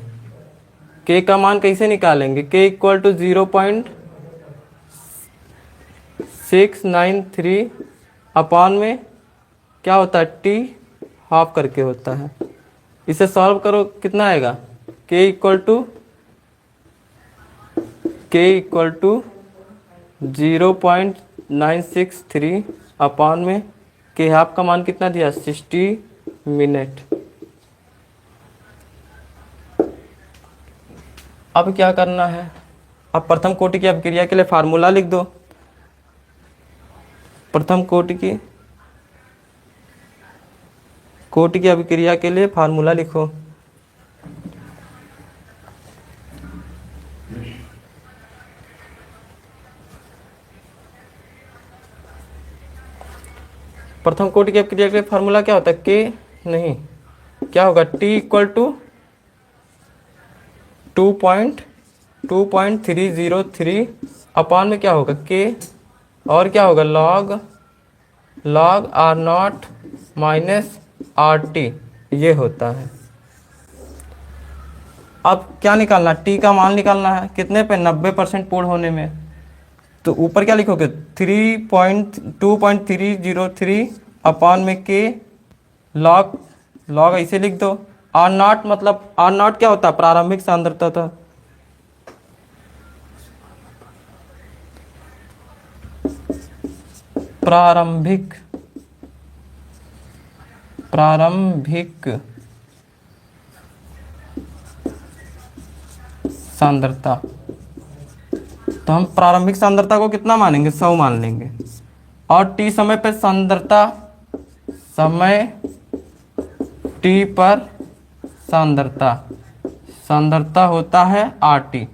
[SPEAKER 1] के का मान कैसे निकालेंगे? के इक्वल टू 0.693 अपॉन में क्या होता है, टी हाफ करके होता है। इसे सॉल्व करो, कितना आएगा? के इक्वल टू 0.963 अपॉन में के हाफ का मान कितना दिया? 60 मिनट। अब क्या करना है? अब प्रथम कोटि की अभिक्रिया के लिए फार्मूला लिख दो। प्रथम कोटि की अभिक्रिया के लिए फार्मूला लिखो। प्रथम कोटि की अभिक्रिया के लिए फार्मूला क्या होता है? के नहीं, क्या होगा? टी इक्वल टू 2.303 अपॉन में क्या होगा? के, और क्या होगा? Log are not minus R T, ये होता है। अब क्या निकालना? टी का मान निकालना है। कितने पे? 90% पूर्ण होने में। तो ऊपर क्या लिखोगे? 2.303 अपॉन में के लॉग ऐसे लिख दो। आर नॉट मतलब, आर नॉट क्या होता है? प्रारंभिक सांद्रता था। प्रारंभिक सांद्रता। तो हम प्रारंभिक सांद्रता को कितना मानेंगे? 100 मान लेंगे। और टी समय पर सांद्रता, समय टी पर सांद्रता होता है आर टी।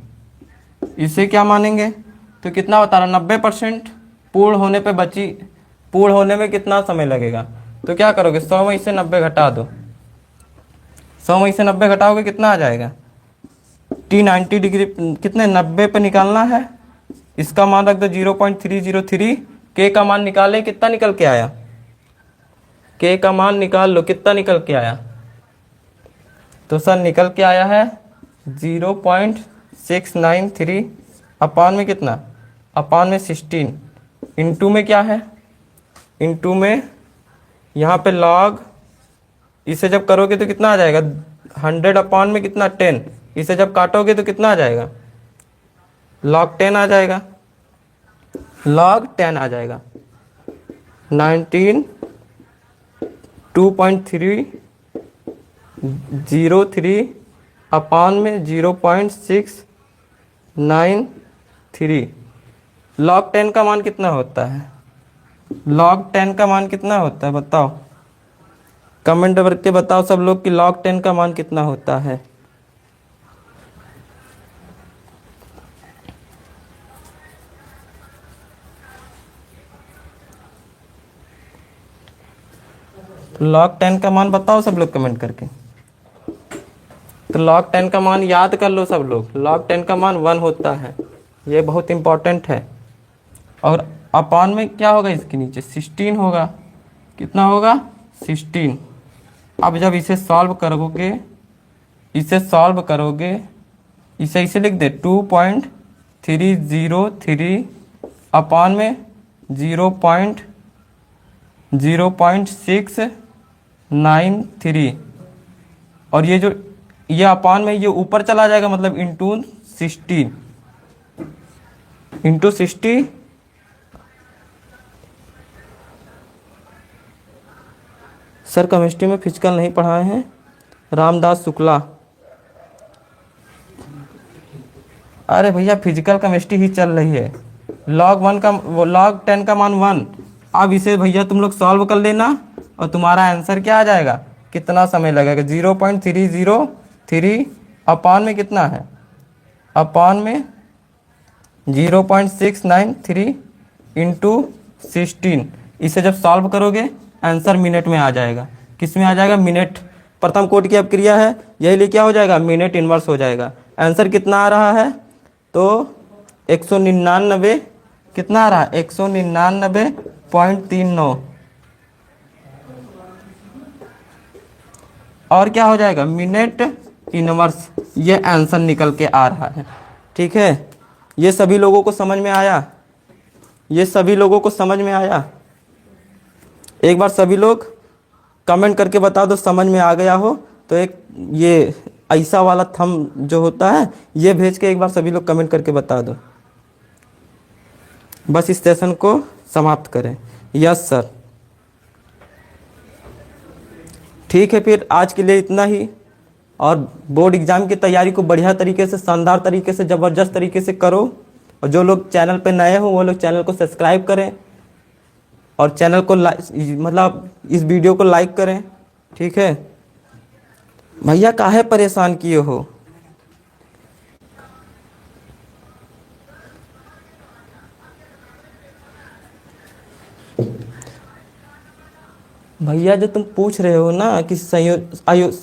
[SPEAKER 1] इसे क्या मानेंगे? तो कितना बता रहा? 90% पूर्ण होने पे पूर्ण होने में कितना समय लगेगा? तो क्या करोगे? 100 में से 90 घटा दो। 100 में से 90 घटाओगे, कितना आ जाएगा? टी 90 डिग्री कितने 90 पे निकालना है। इसका मान रख दो 0.303। के का मान निकाले, कितना निकल के आया? के का मान निकाल लो, कितना निकल के आया? तो सर निकल के आया है 0.693 अपॉन में कितना? अपॉन में 16। इंटू में क्या है? इंटू में यहाँ पे लॉग, इसे जब करोगे तो कितना आ जाएगा? 100 अपॉन में कितना? 10। इसे जब काटोगे तो कितना आ जाएगा? लॉग 10 आ जाएगा। लॉग 10 आ जाएगा। 19 2.303 अपॉन में 0.693। लॉग 10 का मान कितना होता है? लॉग 10 का मान कितना होता है बताओ? कमेंट करके बताओ सब लोग कि लॉग 10 का मान कितना होता है। लॉग 10 का मान बताओ सब लोग कमेंट करके। तो log 10 का मान याद कर लो सब लोग। log 10 का मान 1 होता है, ये बहुत इंपॉर्टेंट है। और अपॉन में क्या होगा? इसके नीचे 16 होगा। कितना होगा? 16। अब जब इसे सॉल्व करोगे, इसे लिख दे 2.303 अपॉन में 0.693। और ये अपॉन में ये ऊपर चला जाएगा, मतलब इंटू 60। सर केमिस्ट्री में फिजिकल नहीं पढ़ाए हैं। रामदास शुक्ला। अरे भैया फिजिकल केमिस्ट्री ही चल रही है। log 1 का वो log 10 का मान 1। अब इसे भैया तुम लोग सॉल्व कर लेना और तुम्हारा आंसर क्या आ जाएगा, कितना समय लगेगा, 0.303 अपॉन में कितना है, अपॉन में 0.693 इंटू 16। इसे जब सॉल्व करोगे आंसर मिनट में आ जाएगा। किस में आ जाएगा, मिनट। प्रथम कोटि की अपक्रिया है, यही लिए क्या हो जाएगा, मिनट इनवर्स हो जाएगा। आंसर कितना आ रहा है, तो 199, कितना आ रहा है, 199.39। और क्या हो जाएगा, मिनट इनवर्स। ये आंसर निकल के आ रहा है। ठीक है, ये सभी लोगों को समझ में आया, ये सभी लोगों को समझ में आया। एक बार सभी लोग कमेंट करके बता दो समझ में आ गया हो तो। एक ये ऐसा वाला थंब जो होता है ये भेज के एक बार सभी लोग कमेंट करके बता दो। बस इस सेशन को समाप्त करें। Yes sir. ठीक है, फिर आज के लिए इतना ही। और बोर्ड एग्ज़ाम की तैयारी को बढ़िया तरीके से, शानदार तरीके से, ज़बरदस्त तरीके से करो। और जो लोग चैनल पे नए हो वो लोग चैनल को सब्सक्राइब करें और चैनल को मतलब इस वीडियो को लाइक करें। ठीक है भैया, काहे परेशान किए हो। भैया जो तुम पूछ रहे हो ना कि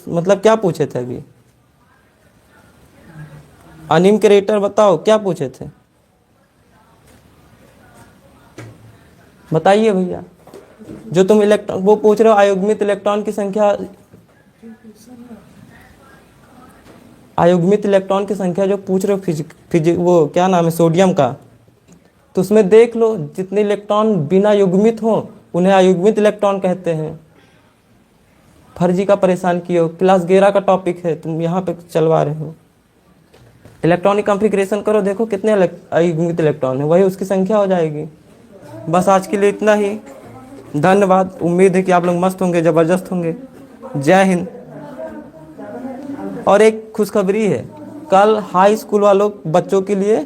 [SPEAKER 1] मतलब क्या पूछे थे अभी, अनिम के रेटर बताओ क्या पूछे थे, बताइए भैया। जो तुम इलेक्ट्रॉन वो पूछ रहे हो, अयुग्मित इलेक्ट्रॉन की संख्या, अयुग्मित इलेक्ट्रॉन की संख्या जो पूछ रहे हो, वो क्या नाम है, सोडियम का। तो उसमें देख लो जितने इलेक्ट्रॉन बिना युग्मित हो उन्हें अयुग्मित इलेक्ट्रॉन कहते हैं। फर्जी का परेशान किए हो, क्लास 11 का टॉपिक है, तुम यहाँ पे चलवा रहे हो। इलेक्ट्रॉनिक कॉन्फ़िगरेशन करो, देखो कितने अयुग्मित इलेक्ट्रॉन है, वही उसकी संख्या हो जाएगी। बस आज के लिए इतना ही। धन्यवाद। उम्मीद है कि आप लोग मस्त होंगे, ज़बरदस्त होंगे। जय हिंद। और एक खुशखबरी है, कल हाई स्कूल वालों बच्चों के लिए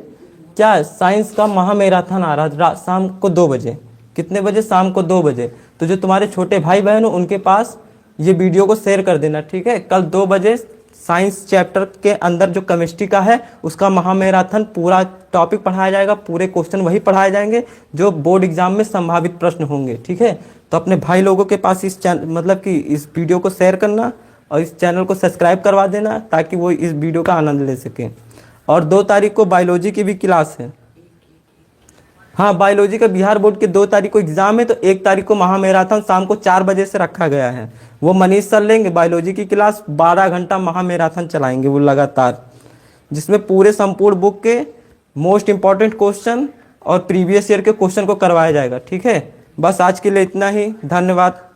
[SPEAKER 1] क्या है, साइंस का महामैराथन आ रहा है शाम को 2 बजे। कितने बजे, शाम को 2 बजे। तो जो तुम्हारे छोटे भाई बहन हो उनके पास ये वीडियो को शेयर कर देना। ठीक है, कल 2 बजे साइंस चैप्टर के अंदर जो केमिस्ट्री का है उसका महामैराथन पूरा टॉपिक पढ़ाया जाएगा, पूरे क्वेश्चन वही पढ़ाए जाएंगे जो बोर्ड एग्जाम में संभावित प्रश्न होंगे। ठीक है, तो अपने भाई लोगों के पास इस मतलब कि इस वीडियो को शेयर करना और इस चैनल को सब्सक्राइब करवा देना ताकि वो इस वीडियो का आनंद ले सकें। और 2 तारीख को बायोलॉजी की भी क्लास है। हाँ, बायोलॉजी का बिहार बोर्ड के 2 तारीख को एग्जाम है, तो 1 तारीख को महामैराथन शाम को 4 बजे से रखा गया है। वो मनीष सर लेंगे बायोलॉजी की क्लास, 12 घंटा महामैराथन चलाएंगे वो लगातार, जिसमें पूरे संपूर्ण बुक के मोस्ट इंपॉर्टेंट क्वेश्चन और प्रीवियस ईयर के क्वेश्चन को करवाया जाएगा। ठीक है, बस आज के लिए इतना ही। धन्यवाद।